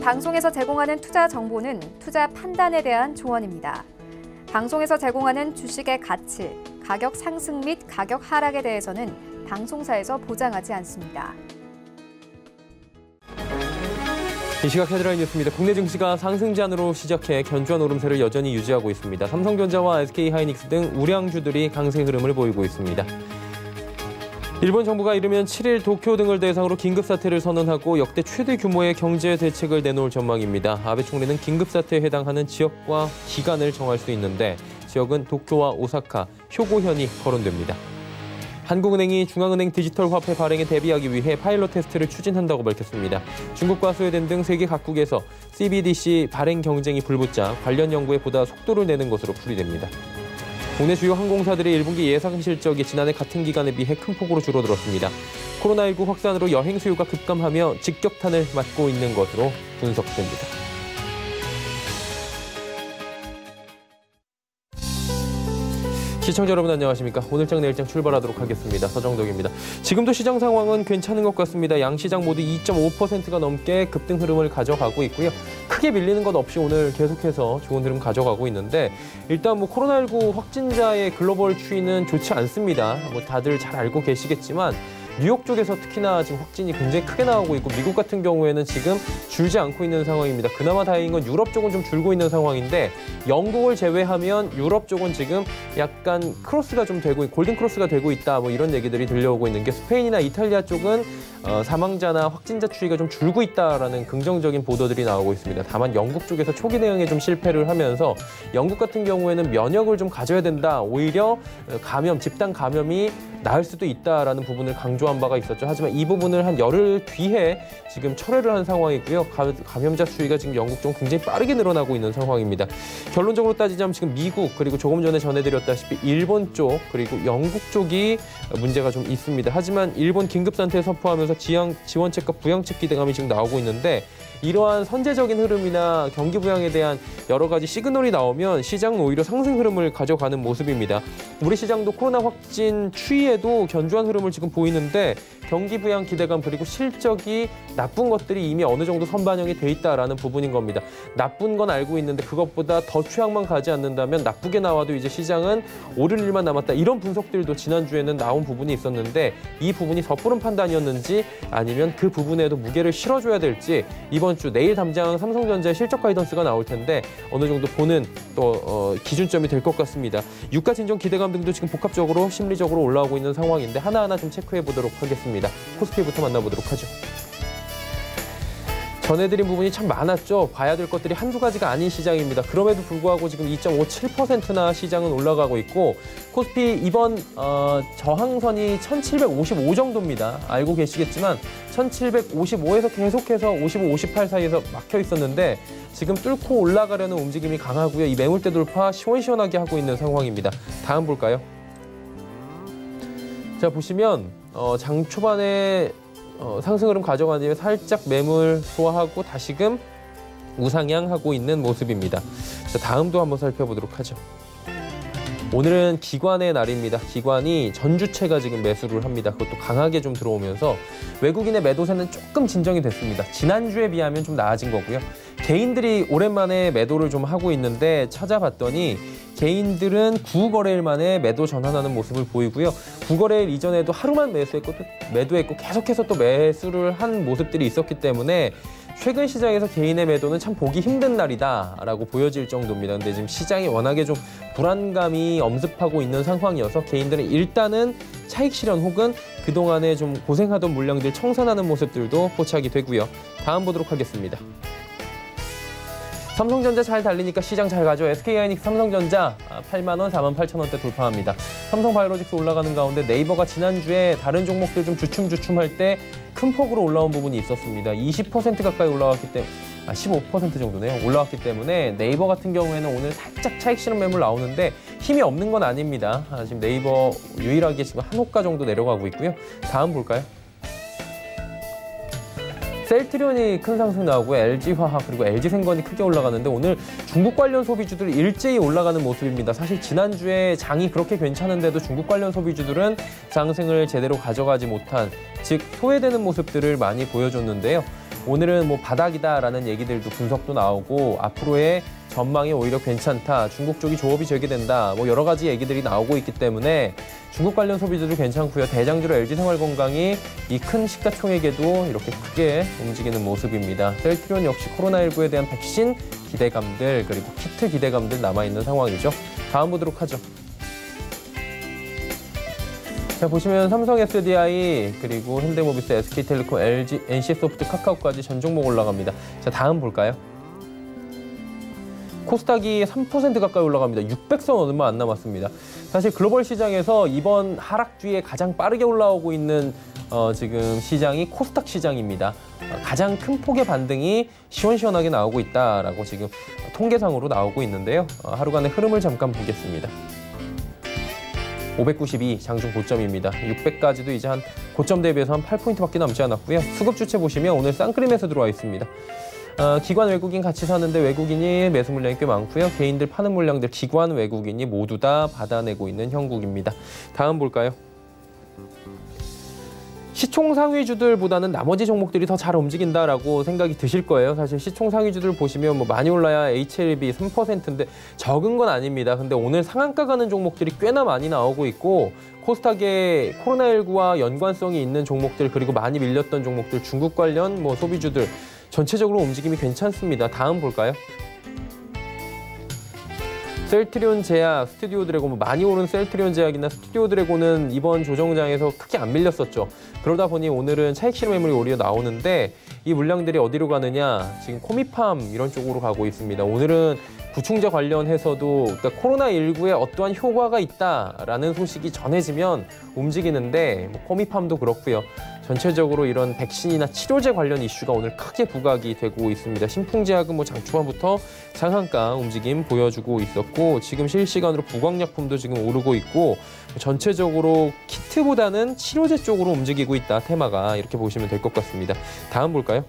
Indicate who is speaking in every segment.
Speaker 1: 방송에서 제공하는 투자 정보는 투자 판단에 대한 조언입니다. 방송에서 제공하는 주식의 가치, 가격 상승 및 가격 하락에 대해서는 방송사에서 보장하지 않습니다.
Speaker 2: 이 시각 헤드라인 뉴스입니다. 국내 증시가 상승 잔으로 시작해 견조한 오름세를 여전히 유지하고 있습니다. 삼성전자와 SK하이닉스 등 우량주들이 강세 흐름을 보이고 있습니다. 일본 정부가 이르면 7일 도쿄 등을 대상으로 긴급사태를 선언하고 역대 최대 규모의 경제 대책을 내놓을 전망입니다. 아베 총리는 긴급사태에 해당하는 지역과 기간을 정할 수 있는데 지역은 도쿄와 오사카, 효고현이 거론됩니다. 한국은행이 중앙은행 디지털 화폐 발행에 대비하기 위해 파일럿 테스트를 추진한다고 밝혔습니다. 중국과 스웨덴 등 세계 각국에서 CBDC 발행 경쟁이 불붙자 관련 연구에 보다 속도를 내는 것으로 풀이됩니다. 국내 주요 항공사들의 1분기 예상 실적이 지난해 같은 기간에 비해 큰 폭으로 줄어들었습니다. 코로나19 확산으로 여행 수요가 급감하며 직격탄을 맞고 있는 것으로 분석됩니다. 시청자 여러분 안녕하십니까? 오늘장 내일장 출발하도록 하겠습니다. 서정덕입니다. 지금도 시장 상황은 괜찮은 것 같습니다. 양시장 모두 2.5%가 넘게 급등 흐름을 가져가고 있고요. 크게 밀리는 것 없이 오늘 계속해서 좋은 흐름 가져가고 있는데 일단 코로나19 확진자의 글로벌 추이는 좋지 않습니다. 다들 잘 알고 계시겠지만 뉴욕 쪽에서 특히나 지금 확진이 굉장히 크게 나오고 있고 미국 같은 경우에는 지금 줄지 않고 있는 상황입니다. 그나마 다행인 건 유럽 쪽은 좀 줄고 있는 상황인데 영국을 제외하면 유럽 쪽은 지금 약간 크로스가 좀 되고 골든 크로스가 되고 있다 이런 얘기들이 들려오고 있는 게 스페인이나 이탈리아 쪽은 사망자나 확진자 추이가 좀 줄고 있다라는 긍정적인 보도들이 나오고 있습니다. 다만 영국 쪽에서 초기 대응에 좀 실패를 하면서 영국 같은 경우에는 면역을 좀 가져야 된다. 오히려 집단 감염이 나을 수도 있다라는 부분을 강조한 바가 있었죠. 하지만 이 부분을 한 열흘 뒤에 지금 철회를 한 상황이고요. 감염자 수위가 지금 영국 쪽 굉장히 빠르게 늘어나고 있는 상황입니다. 결론적으로 따지자면 지금 미국 그리고 조금 전에 전해드렸다시피 일본 쪽 그리고 영국 쪽이 문제가 좀 있습니다. 하지만 일본 긴급상태 선포하면서 지원책과 부양책 기대감이 지금 나오고 있는데 이러한 선제적인 흐름이나 경기 부양에 대한 여러 가지 시그널이 나오면 시장은 오히려 상승 흐름을 가져가는 모습입니다. 우리 시장도 코로나 확진 추이에도 견조한 흐름을 지금 보이는데 경기 부양 기대감 그리고 실적이 나쁜 것들이 이미 어느 정도 선반영이 돼 있다라는 부분인 겁니다. 나쁜 건 알고 있는데 그것보다 더 최악만 가지 않는다면 나쁘게 나와도 이제 시장은 오를 일만 남았다. 이런 분석들도 지난주에는 나온 부분이 있었는데 이 부분이 섣부른 판단이었는지 아니면 그 부분에도 무게를 실어줘야 될지 이번 주 내일 담장 삼성전자의 실적 가이던스가 나올 텐데 어느 정도 보는 또 기준점이 될 것 같습니다. 유가 진정 기대감 등도 지금 복합적으로 심리적으로 올라오고 있는 상황인데 하나하나 좀 체크해 보도록 하겠습니다. 코스피부터 만나보도록 하죠. 전해드린 부분이 참 많았죠. 봐야 될 것들이 한두 가지가 아닌 시장입니다. 그럼에도 불구하고 지금 2.57%나 시장은 올라가고 있고 코스피 이번 저항선이 1755 정도입니다. 알고 계시겠지만 1755에서 계속해서 55, 58 사이에서 막혀 있었는데 지금 뚫고 올라가려는 움직임이 강하고요. 이 매물대 돌파 시원시원하게 하고 있는 상황입니다. 다음 볼까요? 자, 보시면 장 초반에 상승 흐름 가져간 뒤에 살짝 매물 소화하고 다시금 우상향하고 있는 모습입니다. 자, 다음도 한번 살펴보도록 하죠. 오늘은 기관의 날입니다. 기관이 전주체가 지금 매수를 합니다. 그것도 강하게 좀 들어오면서 외국인의 매도세는 조금 진정이 됐습니다. 지난주에 비하면 좀 나아진 거고요. 개인들이 오랜만에 매도를 좀 하고 있는데 찾아봤더니 개인들은 9거래일 만에 매도 전환하는 모습을 보이고요. 9거래일 이전에도 하루만 매도했고 계속해서 또 매수를 한 모습들이 있었기 때문에 최근 시장에서 개인의 매도는 참 보기 힘든 날이다라고 보여질 정도입니다. 근데 지금 시장이 워낙에 좀 불안감이 엄습하고 있는 상황이어서 개인들은 일단은 차익 실현 혹은 그동안에 좀 고생하던 물량들 청산하는 모습들도 포착이 되고요. 다음 보도록 하겠습니다. 삼성전자 잘 달리니까 시장 잘 가죠. SK하이닉스 삼성전자 8만 원, 4만 8천 원대 돌파합니다. 삼성바이오로직스 올라가는 가운데 네이버가 지난주에 다른 종목들 좀 주춤주춤할 때 큰 폭으로 올라온 부분이 있었습니다. 20% 가까이 올라왔기 때문에 15% 정도네요. 올라왔기 때문에 네이버 같은 경우에는 오늘 살짝 차익 실현 매물 나오는데 힘이 없는 건 아닙니다. 지금 네이버 유일하게 지금 한 호가 정도 내려가고 있고요. 다음 볼까요? 셀트리온이 큰 상승 나오고 LG화학 그리고 LG생건이 크게 올라가는데 오늘 중국 관련 소비주들이 일제히 올라가는 모습입니다. 사실 지난주에 장이 그렇게 괜찮은데도 중국 관련 소비주들은 상승을 제대로 가져가지 못한 즉 소외되는 모습들을 많이 보여줬는데요. 오늘은 뭐 바닥이다라는 얘기들도 분석도 나오고 앞으로의 전망이 오히려 괜찮다. 중국 쪽이 조업이 재개된다. 뭐 여러 가지 얘기들이 나오고 있기 때문에 중국 관련 소비주도 괜찮고요. 대장주로 LG생활건강이 이 큰 시가총액에도 이렇게 크게 움직이는 모습입니다. 셀트리온 역시 코로나19에 대한 백신 기대감들 그리고 키트 기대감들 남아있는 상황이죠. 다음 보도록 하죠. 자, 보시면 삼성 SDI 그리고 현대모비스, SK텔레콤, LG, NC소프트, 카카오까지 전 종목 올라갑니다. 자, 다음 볼까요? 코스닥이 3% 가까이 올라갑니다. 600선 얼마 안 남았습니다. 사실 글로벌 시장에서 이번 하락주에 가장 빠르게 올라오고 있는 지금 시장이 코스닥 시장입니다. 가장 큰 폭의 반등이 시원시원하게 나오고 있다라고 지금 통계상으로 나오고 있는데요. 하루간의 흐름을 잠깐 보겠습니다. 592 장중 고점입니다. 600까지도 이제 한 고점 대비해서 한 8포인트밖에 남지 않았고요. 수급 주체 보시면 오늘 쌍끌림에서 들어와 있습니다. 기관 외국인 같이 사는데 외국인이 매수 물량이 꽤 많고요. 개인들 파는 물량들 기관 외국인이 모두 다 받아내고 있는 형국입니다. 다음 볼까요? 시총 상위주들보다는 나머지 종목들이 더 잘 움직인다라고 생각이 드실 거예요. 사실 시총 상위주들 보시면 뭐 많이 올라야 HLB 3%인데 적은 건 아닙니다. 근데 오늘 상한가 가는 종목들이 꽤나 많이 나오고 있고 코스닥에 코로나19와 연관성이 있는 종목들 그리고 많이 밀렸던 종목들 중국 관련 뭐 소비주들 전체적으로 움직임이 괜찮습니다. 다음 볼까요? 셀트리온 제약, 스튜디오 드래곤, 뭐 많이 오른 셀트리온 제약이나 스튜디오 드래곤은 이번 조정장에서 크게 안 밀렸었죠. 그러다 보니 오늘은 차익 실현 매물이 오히려 나오는데 이 물량들이 어디로 가느냐? 지금 코미팜 이런 쪽으로 가고 있습니다. 오늘은 구충제 관련해서도 그러니까 코로나19에 어떠한 효과가 있다라는 소식이 전해지면 움직이는데 뭐 코미팜도 그렇고요. 전체적으로 이런 백신이나 치료제 관련 이슈가 오늘 크게 부각이 되고 있습니다. 신풍제약은 뭐 장초반부터 상한가 움직임 보여주고 있었고 지금 실시간으로 부광약품도 지금 오르고 있고 전체적으로 키트보다는 치료제 쪽으로 움직이고 있다. 테마가 이렇게 보시면 될 것 같습니다. 다음 볼까요?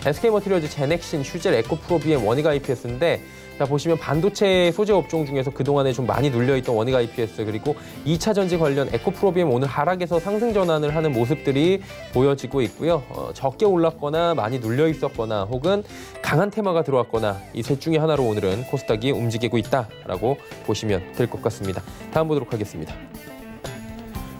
Speaker 2: SK머티리얼즈, 제넥신, 슈젤, 에코프로비엠, 원익 IPS인데 자 보시면 반도체 소재 업종 중에서 그동안에 좀 많이 눌려있던 원익 IPS 그리고 2차 전지 관련 에코프로비엠 오늘 하락에서 상승 전환을 하는 모습들이 보여지고 있고요. 적게 올랐거나 많이 눌려 있었거나 혹은 강한 테마가 들어왔거나 이 셋 중에 하나로 오늘은 코스닥이 움직이고 있다라고 보시면 될 것 같습니다. 다음 보도록 하겠습니다.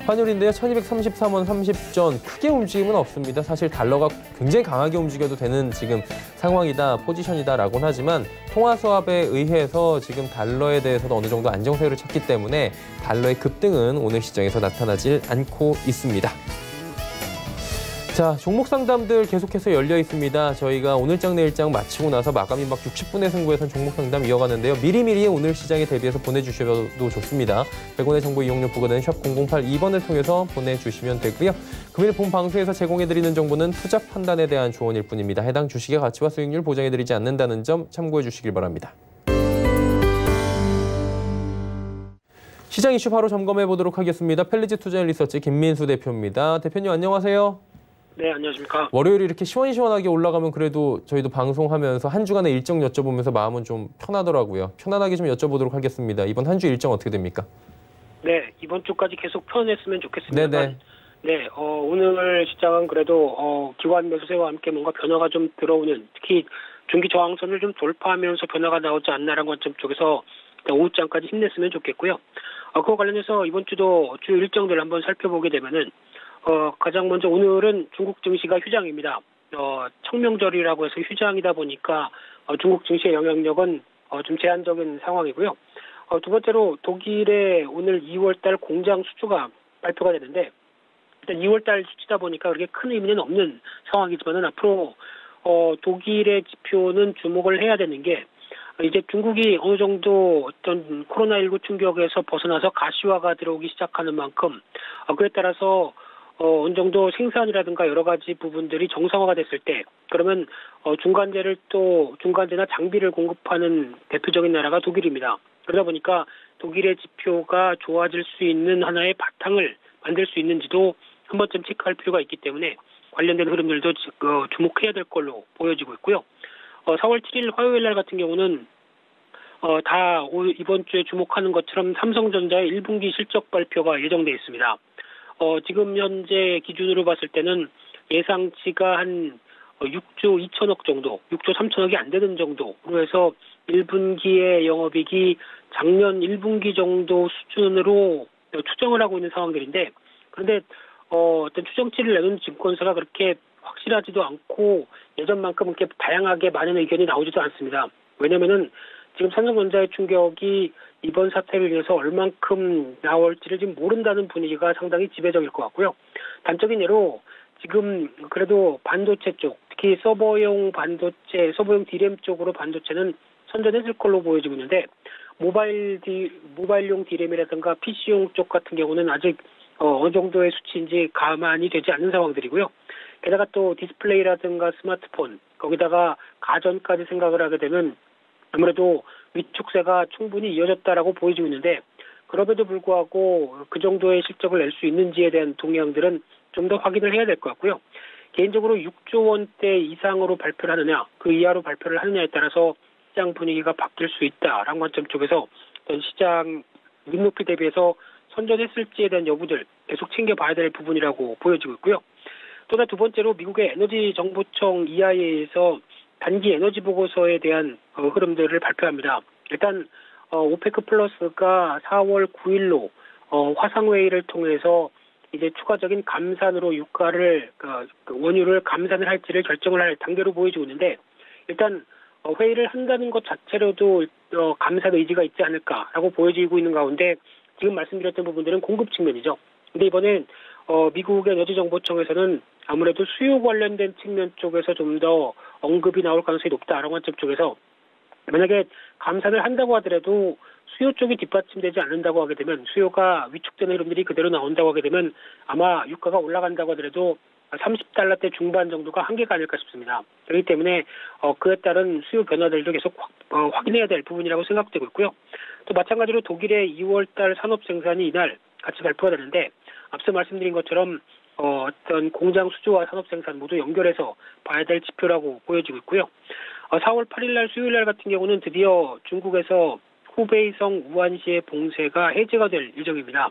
Speaker 2: 환율인데요. 1233원 30전 크게 움직임은 없습니다. 사실 달러가 굉장히 강하게 움직여도 되는 지금 상황이다, 포지션이다라고는 하지만 통화 수합에 의해서 지금 달러에 대해서도 어느 정도 안정세를 찾기 때문에 달러의 급등은 오늘 시장에서 나타나질 않고 있습니다. 자, 종목 상담들 계속해서 열려 있습니다. 저희가 오늘장 내일장 마치고 나서 마감이 막 60분의 승부에선 종목 상담 이어가는데요. 미리미리 오늘 시장에 대비해서 보내주셔도 좋습니다. 100원의 정보 이용료 부과되는 샵 008-2번을 통해서 보내주시면 되고요. 금일 본 방송에서 제공해드리는 정보는 투자 판단에 대한 조언일 뿐입니다. 해당 주식의 가치와 수익률 보장해드리지 않는다는 점 참고해 주시길 바랍니다. 시장 이슈 바로 점검해 보도록 하겠습니다. 펠리즈 투자리서치 김민수 대표입니다. 대표님 안녕하세요.
Speaker 3: 네, 안녕하십니까.
Speaker 2: 월요일에 이렇게 시원시원하게 올라가면 그래도 저희도 방송하면서 한 주간의 일정 여쭤보면서 마음은 좀 편하더라고요. 편안하게 좀 여쭤보도록 하겠습니다. 이번 한 주 일정 어떻게 됩니까?
Speaker 3: 네, 이번 주까지 계속 편했으면 좋겠습니다.
Speaker 2: 네네.
Speaker 3: 네, 오늘 시장은 그래도 기관 매수세와 함께 뭔가 변화가 좀 들어오는 특히 중기 저항선을 좀 돌파하면서 변화가 나오지 않나라는 관점 쪽에서 오후장까지 힘냈으면 좋겠고요. 그와 관련해서 이번 주도 주요 일정들을 한번 살펴보게 되면은 가장 먼저 오늘은 중국 증시가 휴장입니다. 청명절이라고 해서 휴장이다 보니까 중국 증시의 영향력은 좀 제한적인 상황이고요. 두 번째로 독일의 오늘 2월달 공장 수주가 발표가 되는데 일단 2월달 수치다 보니까 그렇게 큰 의미는 없는 상황이지만은 앞으로 독일의 지표는 주목을 해야 되는 게 이제 중국이 어느 정도 어떤 코로나19 충격에서 벗어나서 가시화가 들어오기 시작하는 만큼 그에 따라서 어느 정도 생산이라든가 여러 가지 부분들이 정상화가 됐을 때 그러면 중간재나 장비를 공급하는 대표적인 나라가 독일입니다. 그러다 보니까 독일의 지표가 좋아질 수 있는 하나의 바탕을 만들 수 있는지도 한 번쯤 체크할 필요가 있기 때문에 관련된 흐름들도 주목해야 될 걸로 보여지고 있고요. 4월 7일 화요일 날 같은 경우는 이번 주에 주목하는 것처럼 삼성전자의 1분기 실적 발표가 예정돼 있습니다. 지금 현재 기준으로 봤을 때는 예상치가 한 6조 2천억 정도, 6조 3천억이 안 되는 정도로 해서 1분기의 영업이익이 작년 1분기 정도 수준으로 추정을 하고 있는 상황들인데, 그런데 어떤 추정치를 내는 증권사가 그렇게 확실하지도 않고 예전만큼 이렇게 다양하게 많은 의견이 나오지도 않습니다. 왜냐면은 지금 삼성전자의 충격이 이번 사태를 인해서 얼만큼 나올지를 지금 모른다는 분위기가 상당히 지배적일 것 같고요. 단적인 예로 지금 그래도 반도체 쪽, 특히 서버용 반도체, 서버용 D램 쪽으로 반도체는 선전했을 걸로 보여지고 있는데, 모바일용 D램이라든가 PC용 쪽 같은 경우는 아직 어느 정도의 수치인지 가만히 되지 않는 상황들이고요. 게다가 또 디스플레이라든가 스마트폰, 거기다가 가전까지 생각을 하게 되면 아무래도 위축세가 충분히 이어졌다라고 보여지고 있는데, 그럼에도 불구하고 그 정도의 실적을 낼 수 있는지에 대한 동향들은 좀 더 확인을 해야 될 것 같고요. 개인적으로 6조 원대 이상으로 발표를 하느냐, 그 이하로 발표를 하느냐에 따라서 시장 분위기가 바뀔 수 있다라는 관점 쪽에서 시장 눈높이 대비해서 선전했을지에 대한 여부들 계속 챙겨봐야 될 부분이라고 보여지고 있고요. 또한 두 번째로 미국의 에너지 정보청 EIA에서 단기 에너지 보고서에 대한 흐름들을 발표합니다. 일단 오페크 플러스가 4월 9일로 화상회의를 통해서 이제 추가적인 감산으로 유가를 원유를 감산을 할지를 결정을 할 단계로 보여지고 있는데, 일단 회의를 한다는 것 자체로도 감산 의지가 있지 않을까라고 보여지고 있는 가운데, 지금 말씀드렸던 부분들은 공급 측면이죠. 근데 이번엔 미국의 에너지정보청에서는 아무래도 수요 관련된 측면 쪽에서 좀 더 언급이 나올 가능성이 높다라는 관점 쪽에서, 만약에 감산을 한다고 하더라도 수요 쪽이 뒷받침되지 않는다고 하게 되면, 수요가 위축되는 흐름들이 그대로 나온다고 하게 되면 아마 유가가 올라간다고 하더라도 $30대 중반 정도가 한계가 아닐까 싶습니다. 그렇기 때문에 그에 따른 수요 변화들도 계속 확인해야 될 부분이라고 생각되고 있고요. 또 마찬가지로 독일의 2월달 산업 생산이 이날 같이 발표가 되는데, 앞서 말씀드린 것처럼 어떤 공장 수주와 산업 생산 모두 연결해서 봐야 될 지표라고 보여지고 있고요. 4월 8일 날 수요일 날 같은 경우는 드디어 중국에서 후베이성 우한시의 봉쇄가 해제가 될 예정입니다.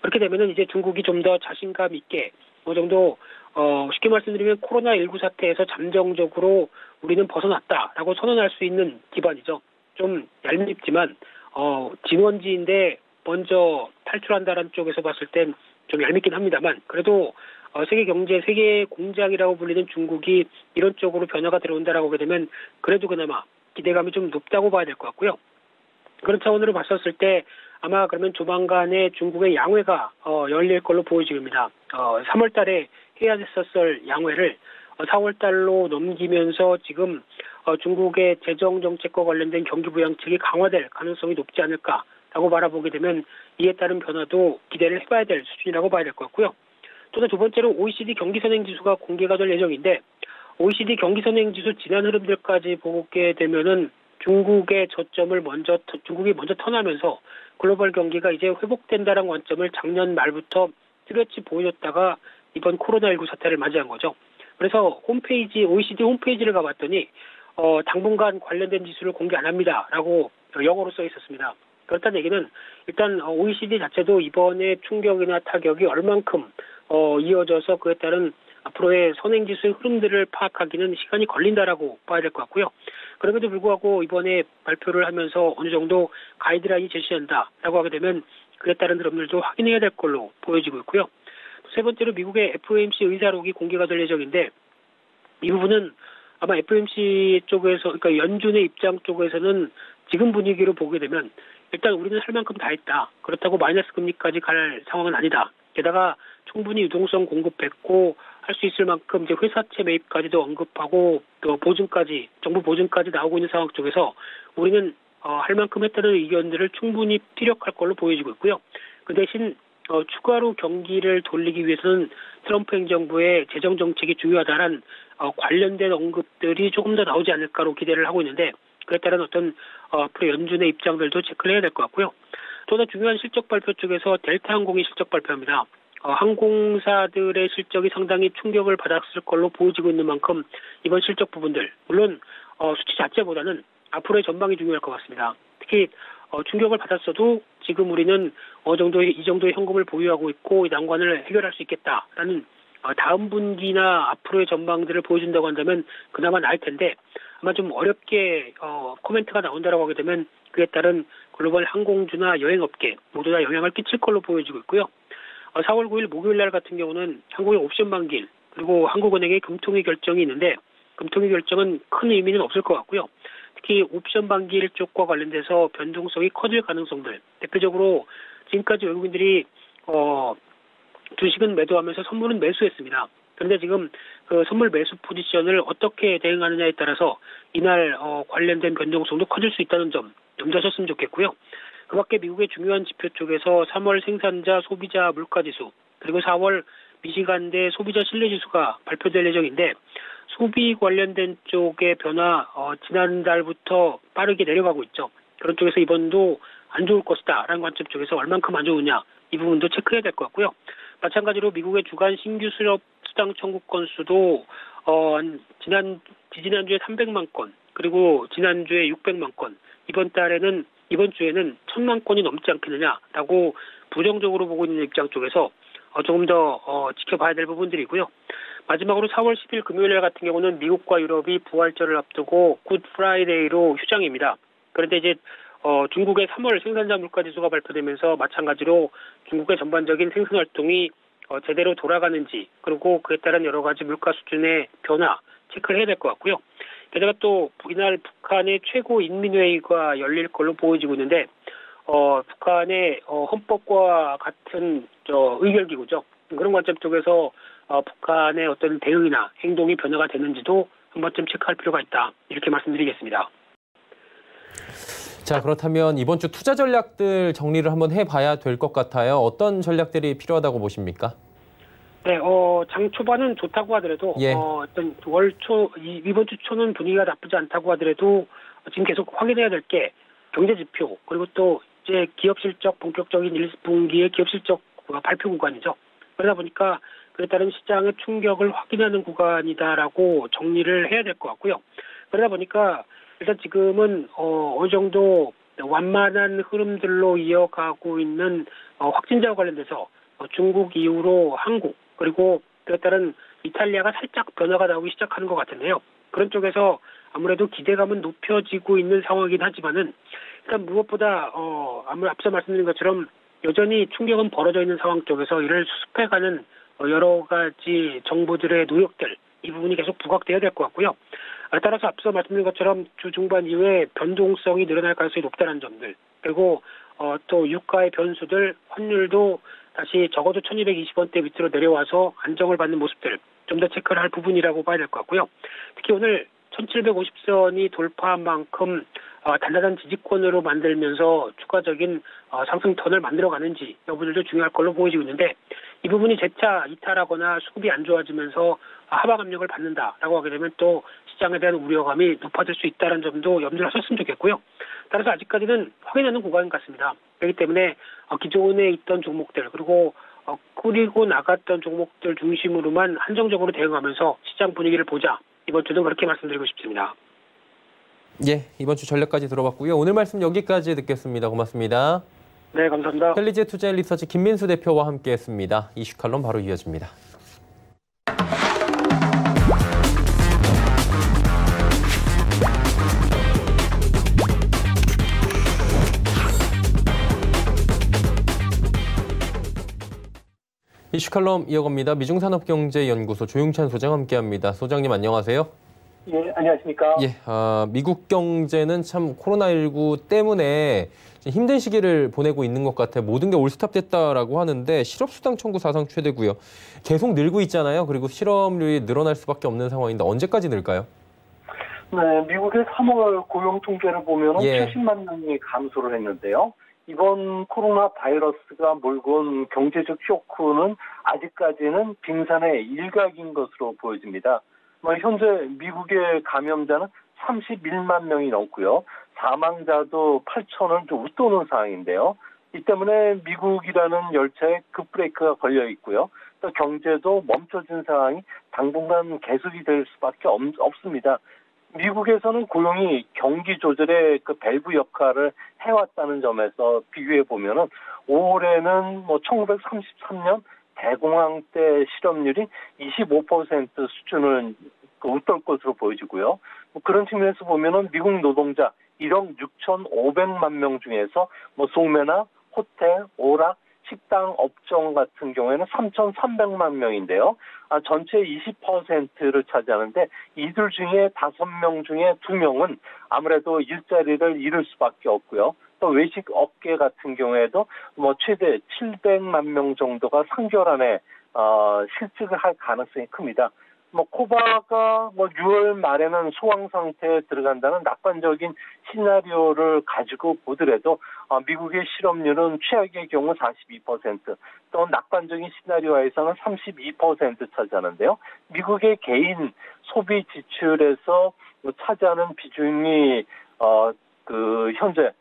Speaker 3: 그렇게 되면은 이제 중국이 좀 더 자신감 있게 어느 정도 쉽게 말씀드리면 코로나19 사태에서 잠정적으로 우리는 벗어났다라고 선언할 수 있는 기반이죠. 좀 얄밉지만 진원지인데 먼저 탈출한다라는 쪽에서 봤을 땐 좀 얄밉긴 합니다만, 그래도 세계 경제, 세계 공장이라고 불리는 중국이 이런 쪽으로 변화가 들어온다라고 하게 되면 그래도 그나마 기대감이 좀 높다고 봐야 될 것 같고요. 그런 차원으로 봤었을 때 아마 그러면 조만간에 중국의 양회가 열릴 걸로 보여집니다. 3월 달에 해야 됐었을 양회를 4월 달로 넘기면서 지금 중국의 재정 정책과 관련된 경기 부양책이 강화될 가능성이 높지 않을까라고 바라보게 되면 이에 따른 변화도 기대를 해봐야 될 수준이라고 봐야 될 것 같고요. 또는 두 번째로 OECD 경기선행지수가 공개가 될 예정인데, OECD 경기선행지수 지난 흐름들까지 보게 되면은 중국의 저점을 중국이 먼저 턴하면서 글로벌 경기가 이제 회복된다는 관점을 작년 말부터 뚜렷이 보여줬다가 이번 코로나19 사태를 맞이한 거죠. 그래서 OECD 홈페이지를 가봤더니 당분간 관련된 지수를 공개 안 합니다라고 영어로 써 있었습니다. 그렇다는 얘기는 일단 OECD 자체도 이번에 충격이나 타격이 얼만큼 이어져서 그에 따른 앞으로의 선행지수의 흐름들을 파악하기는 시간이 걸린다라고 봐야 될 것 같고요. 그럼에도 불구하고 이번에 발표를 하면서 어느 정도 가이드라인이 제시한다라고 하게 되면 그에 따른 흐름들도 확인해야 될 걸로 보여지고 있고요. 세 번째로 미국의 FOMC 의사록이 공개가 될 예정인데, 이 부분은 아마 FOMC 쪽에서, 그러니까 연준의 입장 쪽에서는 지금 분위기로 보게 되면 일단 우리는 할 만큼 다 했다. 그렇다고 마이너스 금리까지 갈 상황은 아니다. 게다가 충분히 유동성 공급했고 할 수 있을 만큼 이제 회사채 매입까지도 언급하고 또 보증까지, 정부 보증까지 나오고 있는 상황 쪽에서 우리는 할 만큼 했다는 의견들을 충분히 피력할 걸로 보여지고 있고요. 그 대신 추가로 경기를 돌리기 위해서는 트럼프 행정부의 재정 정책이 중요하다는 관련된 언급들이 조금 더 나오지 않을까로 기대를 하고 있는데, 그에 따른 어떤 앞으로 연준의 입장들도 체크를 해야 될 것 같고요. 또 하나 중요한 실적 발표 쪽에서 델타항공이 실적 발표합니다. 항공사들의 실적이 상당히 충격을 받았을 걸로 보여지고 있는 만큼 이번 실적 부분들, 물론 수치 자체보다는 앞으로의 전망이 중요할 것 같습니다. 특히 충격을 받았어도 지금 우리는 이 정도의 현금을 보유하고 있고 이 난관을 해결할 수 있겠다라는 다음 분기나 앞으로의 전망들을 보여준다고 한다면 그나마 나을 텐데 아마 좀 어렵게 코멘트가 나온다라고 하게 되면 그에 따른 글로벌 항공주나 여행업계 모두 다 영향을 끼칠 걸로 보여지고 있고요. 4월 9일 목요일 날 같은 경우는 한국의 옵션 만기일 그리고 한국은행의 금통위 결정이 있는데 금통위 결정은 큰 의미는 없을 것 같고요. 특히 옵션 만기일 쪽과 관련돼서 변동성이 커질 가능성들 대표적으로 지금까지 외국인들이 주식은 매도하면서 선물은 매수했습니다. 그런데 지금 그 선물 매수 포지션을 어떻게 대응하느냐에 따라서 이날 관련된 변동성도 커질 수 있다는 점 염두하셨으면 좋겠고요. 그 밖에 미국의 중요한 지표 쪽에서 3월 생산자 소비자 물가지수 그리고 4월 미시간대 소비자 신뢰지수가 발표될 예정인데 소비 관련된 쪽의 변화 지난달부터 빠르게 내려가고 있죠. 그런 쪽에서 이번도 안 좋을 것이다라는 관점 쪽에서 얼만큼 안 좋으냐 이 부분도 체크해야 될 것 같고요. 마찬가지로 미국의 주간 신규 수렵 수당 청구 건수도 지난주에 300만 건 그리고 지난주에 600만 건 이번 주에는 1000만 건이 넘지 않겠느냐라고 부정적으로 보고 있는 입장 쪽에서 조금 더 지켜봐야 될 부분들이고요. 마지막으로 4월 10일 금요일 같은 경우는 미국과 유럽이 부활절을 앞두고 굿 프라이데이로 휴장입니다. 그런데 이제 중국의 3월 생산자 물가지수가 발표되면서 마찬가지로 중국의 전반적인 생산 활동이 제대로 돌아가는지 그리고 그에 따른 여러 가지 물가 수준의 변화 체크를 해야 될 것 같고요. 게다가 또 이날 북한의 최고인민회의가 열릴 걸로 보여지고 있는데 북한의 헌법과 같은 의결기구죠. 그런 관점 쪽에서 북한의 어떤 대응이나 행동이 변화가 되는지도 한 번쯤 체크할 필요가 있다. 이렇게 말씀드리겠습니다.
Speaker 2: 자, 그렇다면 이번 주 투자 전략들 정리를 한번 해봐야 될 것 같아요. 어떤 전략들이 필요하다고 보십니까?
Speaker 3: 네, 장 초반은 좋다고 하더라도
Speaker 2: 예.
Speaker 3: 어떤 이번 주 초는 분위기가 나쁘지 않다고 하더라도 지금 계속 확인해야 될 게 경제 지표 그리고 또 이제 기업 실적 본격적인 1분기의 기업 실적 발표 구간이죠. 그러다 보니까 그에 따른 시장의 충격을 확인하는 구간이다라고 정리를 해야 될 것 같고요. 그러다 보니까 일단 지금은 어느 정도 완만한 흐름들로 이어가고 있는 확진자와 관련돼서 중국 이후로 한국 그리고 그에 따른 이탈리아가 살짝 변화가 나오기 시작하는 것 같은데요. 그런 쪽에서 아무래도 기대감은 높여지고 있는 상황이긴 하지만은 일단 무엇보다 앞서 말씀드린 것처럼 여전히 충격은 벌어져 있는 상황 쪽에서 이를 수습해가는 여러 가지 정보들의 노력들 이 부분이 계속 부각돼야 될 것 같고요. 따라서 앞서 말씀드린 것처럼 주 중반 이후에 변동성이 늘어날 가능성이 높다는 점들 그리고 또 유가의 변수들 환율도 다시 적어도 1220원대 밑으로 내려와서 안정을 받는 모습들 좀 더 체크를 할 부분이라고 봐야 될 것 같고요. 특히 오늘 1750선이 돌파한 만큼 단단한 지지권으로 만들면서 추가적인 상승 턴을 만들어가는지 여부들도 중요할 걸로 보여지고 있는데 이 부분이 재차 이탈하거나 수급이 안 좋아지면서 하방 압력을 받는다라고 하게 되면 또 시장에 대한 우려감이 높아질 수 있다는 점도 염두를 하셨으면 좋겠고요. 따라서 아직까지는 확인하는 구간 같습니다. 그렇기 때문에 기존에 있던 종목들 그리고 꾸리고 나갔던 종목들 중심으로만 한정적으로 대응하면서 시장 분위기를 보자. 이번 주는 그렇게 말씀드리고 싶습니다.
Speaker 2: 예, 이번 주 전략까지 들어봤고요. 오늘 말씀 여기까지 듣겠습니다. 고맙습니다.
Speaker 3: 네, 감사합니다.
Speaker 2: 헬리제 투자 리서치 김민수 대표와 함께했습니다. 이슈 칼럼 바로 이어집니다. 이슈 칼럼 이어갑니다. 미중산업경제연구소 조용찬 소장 함께합니다. 소장님 안녕하세요.
Speaker 4: 예, 안녕하십니까.
Speaker 2: 예, 미국 경제는 참 코로나19 때문에 힘든 시기를 보내고 있는 것 같아요. 모든 게 올스탑됐다라고 하는데 실업수당 청구 사상 최대고요. 계속 늘고 있잖아요. 그리고 실업률이 늘어날 수밖에 없는 상황인데 언제까지 늘까요?
Speaker 4: 네, 미국의 3월 고용 통계를 보면
Speaker 2: 예.
Speaker 4: 70만 명이 감소를 했는데요. 이번 코로나 바이러스가 몰고 온 경제적 쇼크는 아직까지는 빙산의 일각인 것으로 보여집니다. 현재 미국의 감염자는 31만 명이 넘고요. 사망자도 8천을 좀 웃도는 상황인데요. 이 때문에 미국이라는 열차에 급브레이크가 걸려 있고요. 또 경제도 멈춰진 상황이 당분간 계속이 될 수밖에 없습니다. 미국에서는 고용이 경기 조절의 그 밸브 역할을 해왔다는 점에서 비교해 보면은 5월에는 1933년 대공황 때 실업률이 25% 수준을 웃돌 것으로 보여지고요. 그런 측면에서 보면은 미국 노동자 1억 6,500만 명 중에서 소매나 호텔, 오락, 식당 업종 같은 경우에는 3,300만 명인데요. 전체 20%를 차지하는데 이들 중에 5명 중에 2명은 아무래도 일자리를 잃을 수밖에 없고요. 또 외식 업계 같은 경우에도 최대 700만 명 정도가 3개월 안에 실직을 할 가능성이 큽니다. 코바가 6월 말에는 소강 상태에 들어간다는 낙관적인 시나리오를 가지고 보더라도 미국의 실업률은 최악의 경우 42%, 또 낙관적인 시나리오에서는 32% 차지하는데요. 미국의 개인 소비 지출에서 차지하는 비중이 현재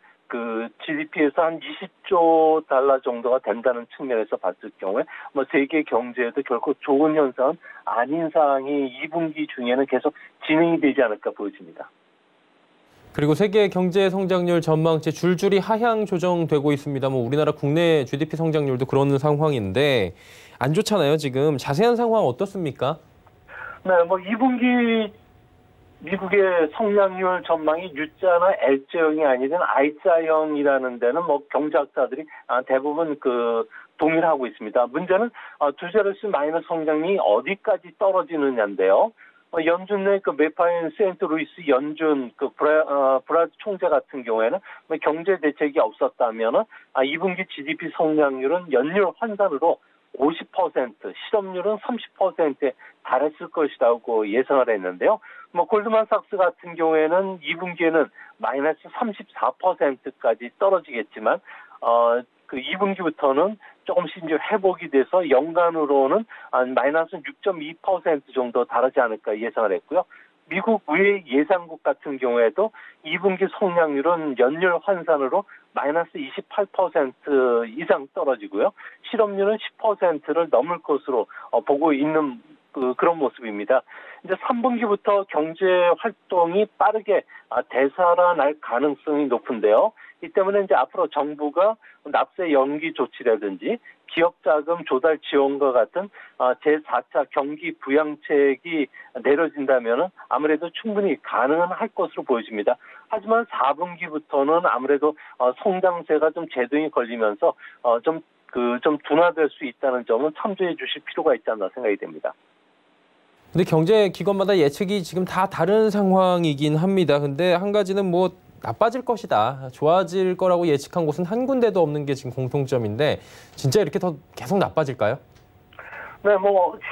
Speaker 4: GDP에서 한 20조 달러 정도가 된다는 측면에서 봤을 경우에 세계 경제에도 결코 좋은 현상은 아닌 상황이 2분기 중에는 계속 진행이 되지 않을까 보여집니다.
Speaker 2: 그리고 세계 경제 성장률 전망치 줄줄이 하향 조정되고 있습니다. 우리나라 국내 GDP 성장률도 그런 상황인데 안 좋잖아요, 지금. 자세한 상황 어떻습니까?
Speaker 4: 네, 2분기 미국의 성장률 전망이 U자나 L자형이 아니든 I자형이라는 데는 경제학자들이 대부분 동일하고 있습니다. 문제는 두 자릿수 마이너스 성장률이 어디까지 떨어지느냐인데요. 연준 내 메파인 세인트루이스 연준 브라즈 총재 같은 경우에는 경제 대책이 없었다면은 2분기 GDP 성장률은 연율 환산으로 50%, 실업률은 30%에 달했을 것이라고 예상을 했는데요. 골드만삭스 같은 경우에는 2분기에는 마이너스 34%까지 떨어지겠지만, 2분기부터는 조금씩 이제 회복이 돼서 연간으로는 마이너스 6.2% 정도 달하지 않을까 예상을 했고요. 미국 외 예상국 같은 경우에도 2분기 성장률은 연율 환산으로 마이너스 28% 이상 떨어지고요. 실업률은 10%를 넘을 것으로 보고 있는 그런 모습입니다. 이제 3분기부터 경제 활동이 빠르게 되살아날 가능성이 높은데요. 이 때문에 이제 앞으로 정부가 납세 연기 조치라든지 기업 자금 조달 지원과 같은 제4차 경기 부양책이 내려진다면은 아무래도 충분히 가능은 할 것으로 보여집니다. 하지만 4분기부터는 아무래도 성장세가 좀 제동이 걸리면서 좀 둔화될 수 있다는 점은 참조해 주실 필요가 있지 않나 생각이 됩니다.
Speaker 2: 근데 경제 기관마다 예측이 지금 다 다른 상황이긴 합니다. 근데 한 가지는 나빠질 것이다, 좋아질 거라고 예측한 곳은 한 군데도 없는 게 지금 공통점인데 진짜 이렇게 더 계속 나빠질까요?
Speaker 4: 네,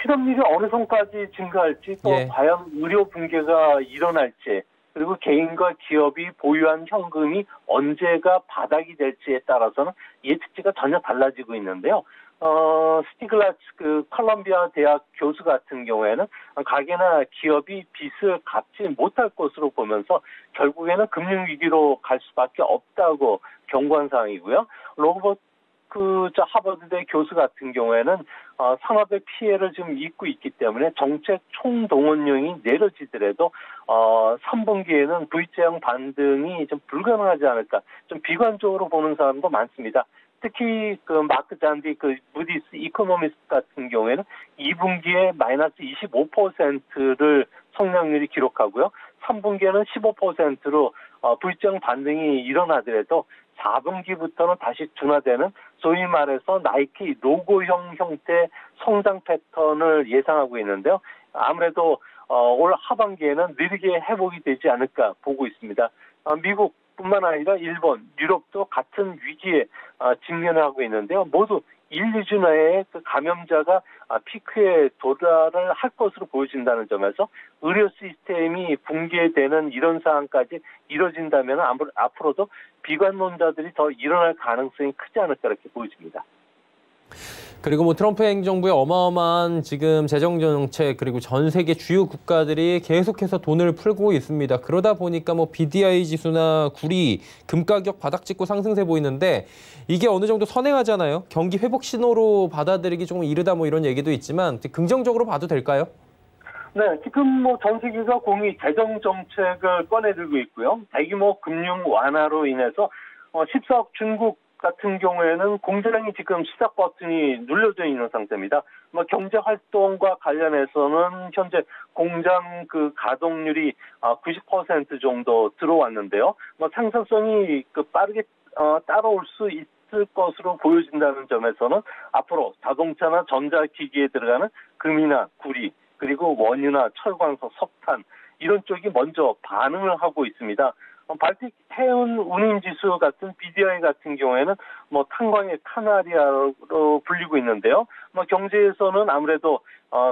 Speaker 4: 실업률이 어느 선까지 증가할지 또 과연 의료 붕괴가 일어날지 그리고 개인과 기업이 보유한 현금이 언제가 바닥이 될지에 따라서는 예측치가 전혀 달라지고 있는데요. 스티글라츠 컬럼비아 대학 교수 같은 경우에는 가게나 기업이 빚을 갚지 못할 것으로 보면서 결국에는 금융위기로 갈 수밖에 없다고 경고한 상황이고요. 로버트 하버드대 교수 같은 경우에는 산업의 피해를 지금 입고 있기 때문에 정책 총동원령이 내려지더라도 3분기에는 V자형 반등이 좀 불가능하지 않을까, 좀 비관적으로 보는 사람도 많습니다. 특히 마크 잔디 무디스 이코노미스트 같은 경우에는 2분기에 마이너스 25%를 성장률이 기록하고요. 3분기에는 15%로 V자형 반등이 일어나더라도 4분기부터는 다시 둔화되는 소위 말해서 나이키 로고형 형태 성장 패턴을 예상하고 있는데요. 아무래도 올 하반기에는 느리게 회복이 되지 않을까 보고 있습니다. 미국뿐만 아니라 일본, 유럽도 같은 위기에 직면하고 있는데요. 모두 1, 2주 내에 감염자가 피크에 도달을 할 것으로 보여진다는 점에서 의료 시스템이 붕괴되는 이런 상황까지 이뤄진다면 앞으로도 비관론자들이 더 일어날 가능성이 크지 않을까 이렇게 보여집니다.
Speaker 2: 그리고 트럼프 행정부의 어마어마한 지금 재정 정책 그리고 전 세계 주요 국가들이 계속해서 돈을 풀고 있습니다. 그러다 보니까 BDI 지수나 구리, 금 가격 바닥 찍고 상승세 보이는데 이게 어느 정도 선행하잖아요. 경기 회복 신호로 받아들이기 조금 이르다 이런 얘기도 있지만 긍정적으로 봐도 될까요?
Speaker 4: 네, 지금 전 세계가 공히 재정 정책을 꺼내들고 있고요. 대규모 금융 완화로 인해서 14억 중국 같은 경우에는 공장이 지금 시작 버튼이 눌려져 있는 상태입니다. 경제 활동과 관련해서는 현재 공장 가동률이 90% 정도 들어왔는데요. 상승성이 빠르게 따라올 수 있을 것으로 보여진다는 점에서는 앞으로 자동차나 전자기기에 들어가는 금이나 구리, 그리고 원유나 철광석, 석탄 이런 쪽이 먼저 반응을 하고 있습니다. 발틱 해운 운임지수 같은 BDI 같은 경우에는 탄광의 카나리아로 불리고 있는데요. 경제에서는 아무래도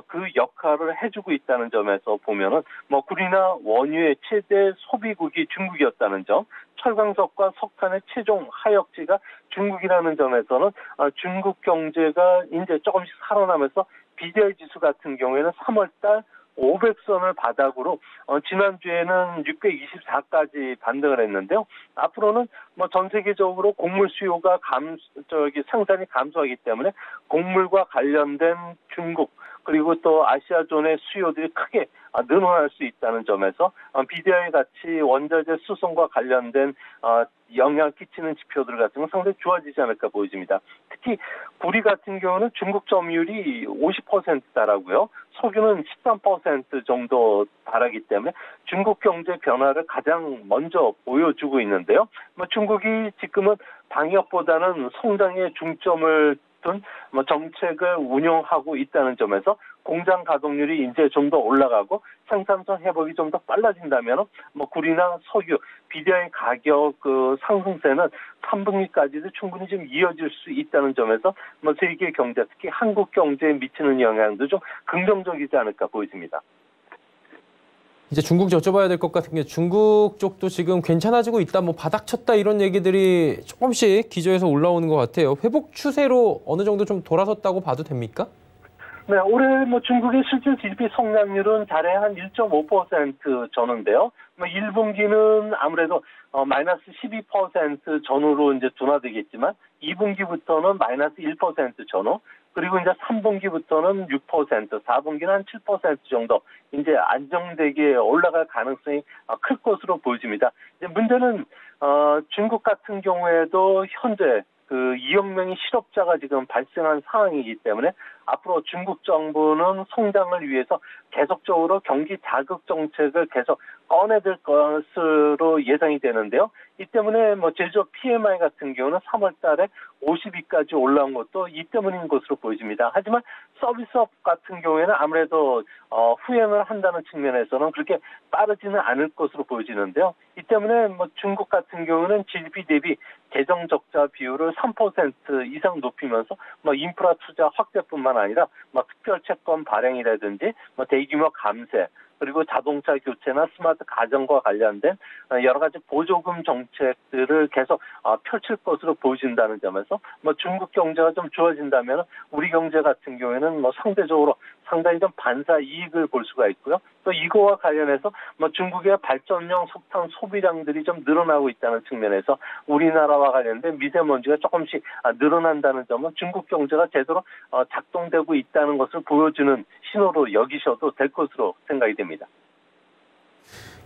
Speaker 4: 그 역할을 해주고 있다는 점에서 보면은 구리나 원유의 최대 소비국이 중국이었다는 점, 철광석과 석탄의 최종 하역지가 중국이라는 점에서는 중국 경제가 이제 조금씩 살아나면서 BDI 지수 같은 경우에는 3월달 500선을 바닥으로 지난주에는 624까지 반등을 했는데요. 앞으로는 전 세계적으로 곡물 수요가 생산이 감소하기 때문에 곡물과 관련된 중국 그리고 또 아시아존의 수요들이 크게 늘어날 수 있다는 점에서 BDI 같이 원자재 수송과 관련된 영향을 끼치는 지표들 같은 건 상당히 좋아지지 않을까 보여집니다. 특히 구리 같은 경우는 중국 점유율이 50%다라고요. 석유는 13% 정도 달하기 때문에 중국 경제 변화를 가장 먼저 보여주고 있는데요. 중국이 지금은 방역보다는 성장에 중점을 둔 정책을 운영하고 있다는 점에서 공장 가동률이 이제 좀 더 올라가고 생산성 회복이 좀 더 빨라진다면 구리나 석유, BDI 가격 상승세는 3분기까지도 충분히 좀 이어질 수 있다는 점에서 세계 경제, 특히 한국 경제에 미치는 영향도 좀 긍정적이지 않을까 보여집니다.
Speaker 2: 이제 중국 여쭤봐야 될 것 같은 게 중국 쪽도 지금 괜찮아지고 있다, 바닥 쳤다 이런 얘기들이 조금씩 기조에서 올라오는 것 같아요. 회복 추세로 어느 정도 좀 돌아섰다고 봐도 됩니까?
Speaker 4: 네, 올해 중국의 실질 GDP 성장률은 달에 한 1.5% 전후인데요. 1분기는 아무래도 마이너스 12% 전후로 이제 둔화되겠지만 2분기부터는 마이너스 1% 전후, 그리고 이제 3분기부터는 6%, 4분기는 한 7% 정도 이제 안정되게 올라갈 가능성이 클 것으로 보여집니다. 이제 문제는 중국 같은 경우에도 현재 2억 명의 실업자가 지금 발생한 상황이기 때문에 앞으로 중국 정부는 성장을 위해서 계속적으로 경기 자극 정책을 계속 꺼내들 것으로 예상이 되는데요. 이 때문에 제조업 PMI 같은 경우는 3월 달에 52까지 올라온 것도 이 때문인 것으로 보여집니다. 하지만 서비스업 같은 경우에는 아무래도 후행을 한다는 측면에서는 그렇게 빠르지는 않을 것으로 보여지는데요. 이 때문에 중국 같은 경우는 GDP 대비 재정 적자 비율을 3% 이상 높이면서 인프라 투자 확대뿐만 아니라 특별 채권 발행이라든지 대규모 감세, 그리고 자동차 교체나 스마트 가전과 관련된 여러 가지 보조금 정책들을 계속 펼칠 것으로 보여진다는 점에서 중국 경제가 좀 좋아진다면 우리 경제 같은 경우에는 상대적으로 상당히 좀 반사 이익을 볼 수가 있고요. 또 이거와 관련해서 중국의 발전용 석탄 소비량들이 좀 늘어나고 있다는 측면에서 우리나라와 관련된 미세먼지가 조금씩 늘어난다는 점은 중국 경제가 제대로 작동되고 있다는 것을 보여주는 신호로 여기셔도 될 것으로 생각이 됩니다.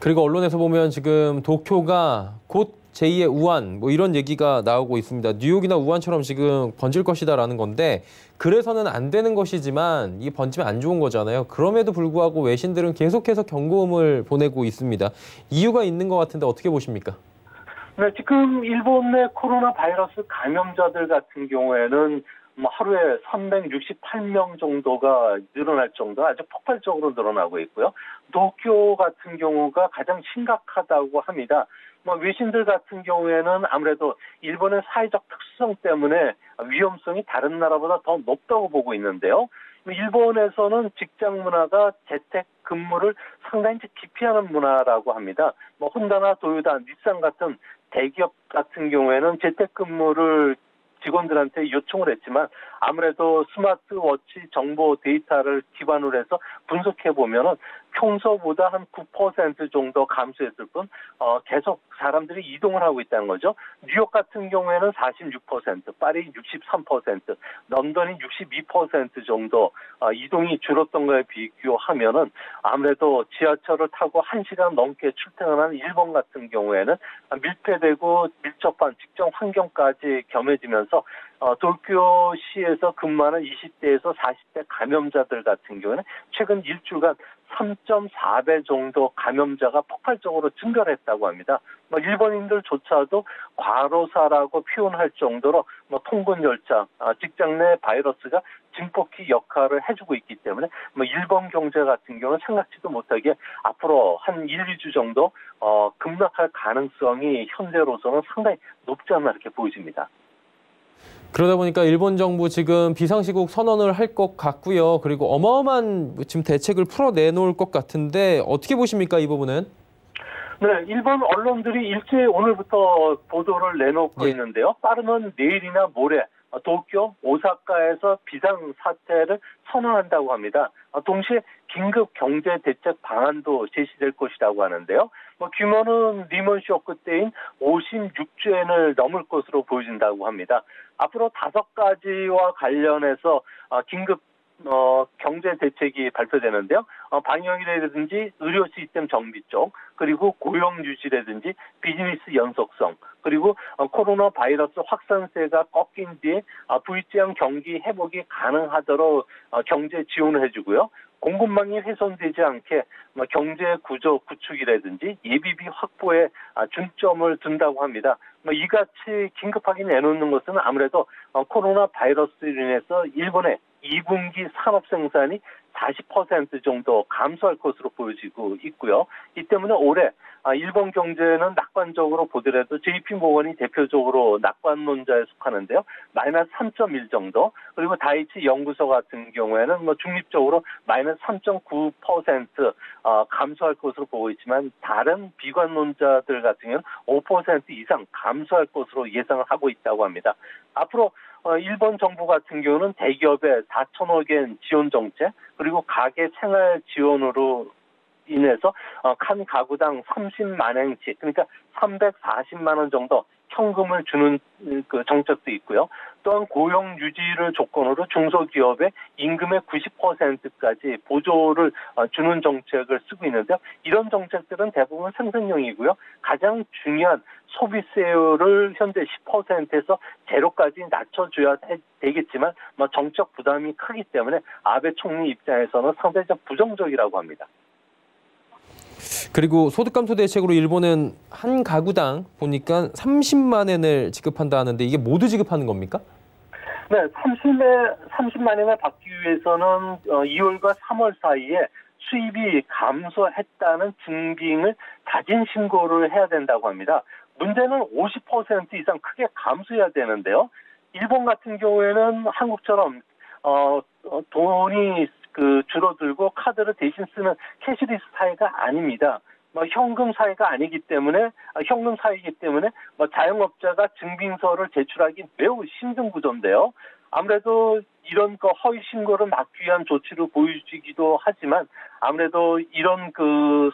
Speaker 2: 그리고 언론에서 보면 지금 도쿄가 곧 제2의 우한 이런 얘기가 나오고 있습니다. 뉴욕이나 우한처럼 지금 번질 것이다라는 건데 그래서는 안 되는 것이지만 이게 번지면 안 좋은 거잖아요. 그럼에도 불구하고 외신들은 계속해서 경고음을 보내고 있습니다. 이유가 있는 것 같은데 어떻게 보십니까?
Speaker 4: 네, 지금 일본 내 코로나 바이러스 감염자들 같은 경우에는 하루에 368명 정도가 늘어날 정도 아주 폭발적으로 늘어나고 있고요. 도쿄 같은 경우가 가장 심각하다고 합니다. 외신들 같은 경우에는 아무래도 일본의 사회적 특성 때문에 위험성이 다른 나라보다 더 높다고 보고 있는데요. 일본에서는 직장 문화가 재택 근무를 상당히 기피하는 문화라고 합니다. 혼다나 도요타, 닛산 같은 대기업 같은 경우에는 재택 근무를 직원들한테 요청을 했지만 아무래도 스마트워치 정보 데이터를 기반으로 해서 분석해 보면은 평소보다 한 9% 정도 감소했을 뿐 계속 사람들이 이동을 하고 있다는 거죠. 뉴욕 같은 경우에는 46%, 파리 63%, 런던이 62% 정도 이동이 줄었던 거에 비교하면은 아무래도 지하철을 타고 1시간 넘게 출퇴근하는 일본 같은 경우에는 밀폐되고 밀접한 직장 환경까지 겸해지면서 도쿄시에서 근무하는 20대에서 40대 감염자들 같은 경우는 최근 일주일간 3.4배 정도 감염자가 폭발적으로 증가했다고 합니다. 일본인들조차도 과로사라고 표현할 정도로 통근열차, 직장 내 바이러스가 증폭기 역할을 해주고 있기 때문에 일본 경제 같은 경우는 생각지도 못하게 앞으로 한 1, 2주 정도 급락할 가능성이 현재로서는 상당히 높지 않나 이렇게 보여집니다.
Speaker 2: 그러다 보니까 일본 정부 지금 비상시국 선언을 할 것 같고요. 그리고 어마어마한 지금 대책을 풀어내놓을 것 같은데 어떻게 보십니까, 이 부분은?
Speaker 4: 네, 일본 언론들이 일제히 오늘부터 보도를 내놓고 있는데요. 빠르면 내일이나 모레 도쿄, 오사카에서 비상사태를 선언한다고 합니다. 동시에 긴급 경제 대책 방안도 제시될 것이라고 하는데요. 규모는 리먼 쇼크 때인 56조엔을 넘을 것으로 보여진다고 합니다. 앞으로 5가지와 관련해서 긴급 경제 대책이 발표되는데요. 방역이라든지 의료 시스템 정비 쪽, 그리고 고용 유지라든지 비즈니스 연속성, 그리고 코로나 바이러스 확산세가 꺾인 뒤에 V자형 경기 회복이 가능하도록 경제 지원을 해주고요. 공급망이 훼손되지 않게 경제 구조 구축이라든지 예비비 확보에 중점을 둔다고 합니다. 이같이 긴급하게 내놓는 것은 아무래도 코로나 바이러스로 인해서 일본의 2분기 산업 생산이 40% 정도 감소할 것으로 보여지고 있고요. 이 때문에 올해 일본 경제는 낙관적으로 보더라도 JP모건이 대표적으로 낙관론자에 속하는데요. 마이너스 3.1 정도, 그리고 다이치 연구소 같은 경우에는 중립적으로 마이너스 3.9% 감소할 것으로 보고 있지만 다른 비관론자들 같은 경우는 5% 이상 감소할 것으로 예상을 하고 있다고 합니다. 앞으로 일본 정부 같은 경우는 대기업에 4천억엔 지원 정책, 그리고 가계 생활 지원으로 인해서 한 가구당 30만 엔치, 그러니까 340만 원 정도 현금을 주는 그 정책도 있고요. 또한 고용 유지를 조건으로 중소기업의 임금의 90%까지 보조를 주는 정책을 쓰고 있는데요. 이런 정책들은 대부분 생산형이고요. 가장 중요한 소비세율을 현재 10%에서 제로까지 낮춰줘야 되겠지만 정책 부담이 크기 때문에 아베 총리 입장에서는 상당히 좀 부정적이라고 합니다.
Speaker 2: 그리고 소득 감소 대책으로 일본은 한 가구당 보니까 30만 엔을 지급한다 하는데 이게 모두 지급하는 겁니까?
Speaker 4: 네, 30만 엔을 받기 위해서는 2월과 3월 사이에 수입이 감소했다는 증빙을 자진 신고를 해야 된다고 합니다. 문제는 50% 이상 크게 감소해야 되는데요. 일본 같은 경우에는 한국처럼 돈이 줄어들고 카드를 대신 쓰는 캐시리스 사회가 아닙니다. 현금 사회가 아니기 때문에 현금 사회이기 때문에 자영업자가 증빙서를 제출하기 매우 힘든 구조인데요. 아무래도 이런 허위 신고를 막기 위한 조치로 보여지기도 하지만 아무래도 이런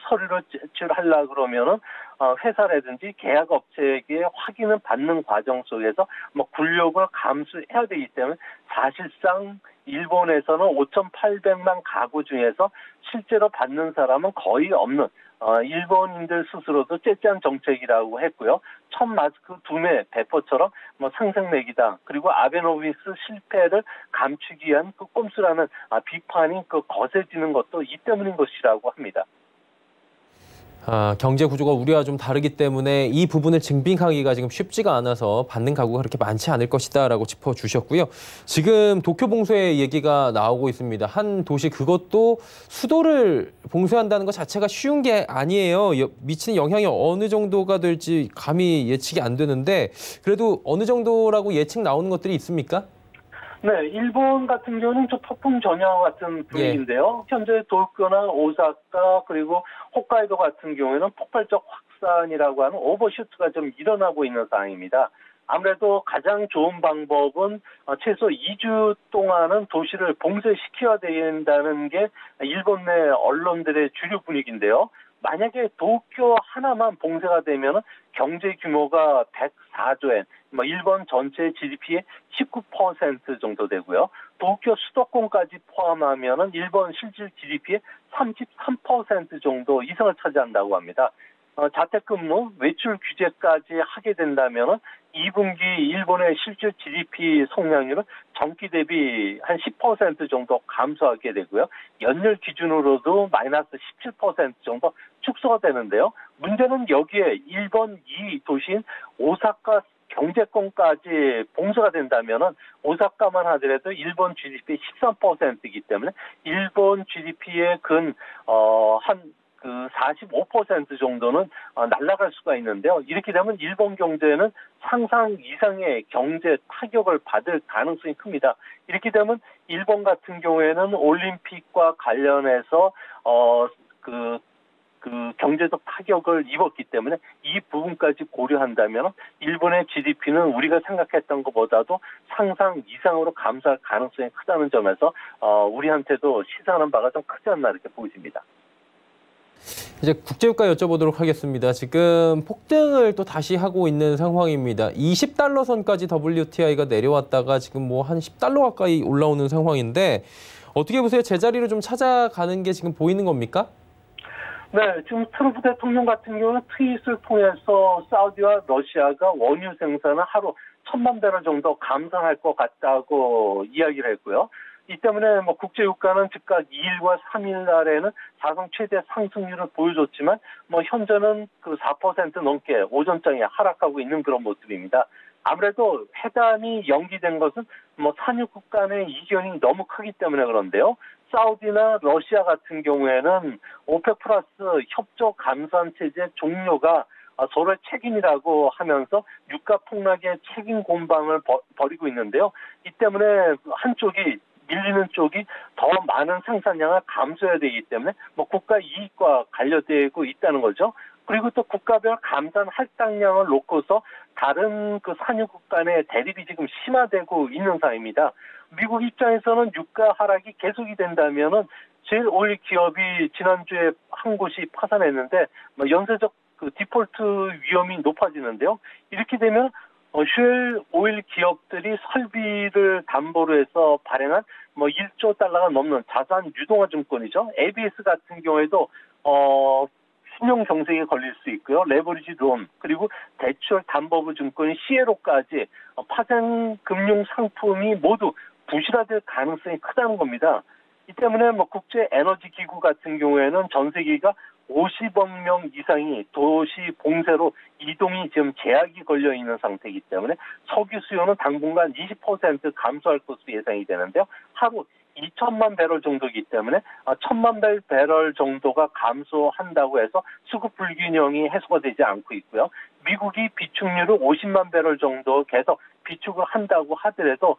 Speaker 4: 서류를 제출하려 그러면은 회사라든지 계약업체에게 확인을 받는 과정 속에서 굴욕을 감수해야 되기 때문에 사실상 일본에서는 5,800만 가구 중에서 실제로 받는 사람은 거의 없는 일본인들 스스로도 째째한 정책이라고 했고요. 첫 마스크 2매 배포처럼 상생맥이다. 그리고 아베노미스 실패를 감추기 위한 꼼수라는 비판이 거세지는 것도 이 때문인 것이라고 합니다.
Speaker 2: 경제 구조가 우리와 좀 다르기 때문에 이 부분을 증빙하기가 지금 쉽지가 않아서 받는 가구가 그렇게 많지 않을 것이다라고 짚어주셨고요. 지금 도쿄 봉쇄의 얘기가 나오고 있습니다. 한 도시 그것도 수도를 봉쇄한다는 것 자체가 쉬운 게 아니에요. 미치는 영향이 어느 정도가 될지 감히 예측이 안 되는데 그래도 어느 정도라고 예측 나오는 것들이 있습니까?
Speaker 4: 네, 일본 같은 경우는 좀 폭풍 전야와 같은 분위기인데요. 현재 도쿄나 오사카 그리고 홋카이도 같은 경우에는 폭발적 확산이라고 하는 오버슈트가 좀 일어나고 있는 상황입니다. 아무래도 가장 좋은 방법은 최소 2주 동안은 도시를 봉쇄시켜야 된다는 게 일본 내 언론들의 주류 분위기인데요. 만약에 도쿄 하나만 봉쇄가 되면 경제 규모가 104조 엔, 일본 전체 GDP의 19% 정도 되고요. 도쿄 수도권까지 포함하면 일본 실질 GDP의 33% 정도 이상을 차지한다고 합니다. 자택근무, 외출 규제까지 하게 된다면 2분기 일본의 실질 GDP 성장률은 전기 대비 한 10% 정도 감소하게 되고요. 연율 기준으로도 마이너스 17% 정도 축소가 되는데요. 문제는 여기에 일본 2위 도시인 오사카 경제권까지 봉쇄가 된다면 오사카만 하더라도 일본 GDP의 13%이기 때문에 일본 GDP의 한 45% 정도는 날아갈 수가 있는데요. 이렇게 되면 일본 경제는 상상 이상의 경제 타격을 받을 가능성이 큽니다. 이렇게 되면 일본 같은 경우에는 올림픽과 관련해서 경제적 타격을 입었기 때문에 이 부분까지 고려한다면 일본의 GDP는 우리가 생각했던 것보다도 상상 이상으로 감소할 가능성이 크다는 점에서 우리한테도 시사하는 바가 좀 크지 않나 이렇게 보여집니다.
Speaker 2: 이제 국제유가 여쭤보도록 하겠습니다. 지금 폭등을 또 다시 하고 있는 상황입니다. 20달러 선까지 WTI가 내려왔다가 지금 뭐 한 10달러 가까이 올라오는 상황인데 어떻게 보세요? 제자리로 좀 찾아가는 게 지금 보이는 겁니까?
Speaker 4: 네, 지금 트럼프 대통령 같은 경우는 트윗을 통해서 사우디와 러시아가 원유 생산을 하루 1,000만 배럴 정도 감산할 것 같다고 이야기를 했고요. 이 때문에 국제유가는 즉각 2일과 3일 날에는 사상 최대 상승률을 보여줬지만 현재는 4% 넘게 오전장에 하락하고 있는 그런 모습입니다. 아무래도 회담이 연기된 것은 산유국 간의 이견이 너무 크기 때문에 그런데요. 사우디나 러시아 같은 경우에는 오펙 플러스 협조 감산 체제 종료가 서로의 책임이라고 하면서 유가 폭락의 책임 공방을 벌이고 있는데요. 이 때문에 한쪽이 밀리는 쪽이 더 많은 생산량을 감소해야 되기 때문에 국가 이익과 관련되고 있다는 거죠. 그리고 또 국가별 감산 할당량을 놓고서 다른 산유국 간의 대립이 지금 심화되고 있는 상황입니다. 미국 입장에서는 유가 하락이 계속이 된다면은 제일 오일 기업이 지난주에 한 곳이 파산했는데 연쇄적 디폴트 위험이 높아지는데요. 이렇게 되면 쉘 오일 기업들이 설비를 담보로 해서 발행한 1조 달러가 넘는 자산 유동화 증권이죠. ABS 같은 경우에도 신용 경색에 걸릴 수 있고요. 레버리지 론 그리고 대출 담보부 증권인 CLO까지 파생 금융 상품이 모두 부실화될 가능성이 크다는 겁니다. 이 때문에 국제 에너지 기구 같은 경우에는 전 세계가 50억 명 이상이 도시 봉쇄로 이동이 지금 제약이 걸려 있는 상태이기 때문에 석유 수요는 당분간 20% 감소할 것으로 예상이 되는데요. 하루 2천만 배럴 정도이기 때문에 1,000만 배럴 정도가 감소한다고 해서 수급 불균형이 해소가 되지 않고 있고요. 미국이 비축률을 50만 배럴 정도 계속 비축을 한다고 하더라도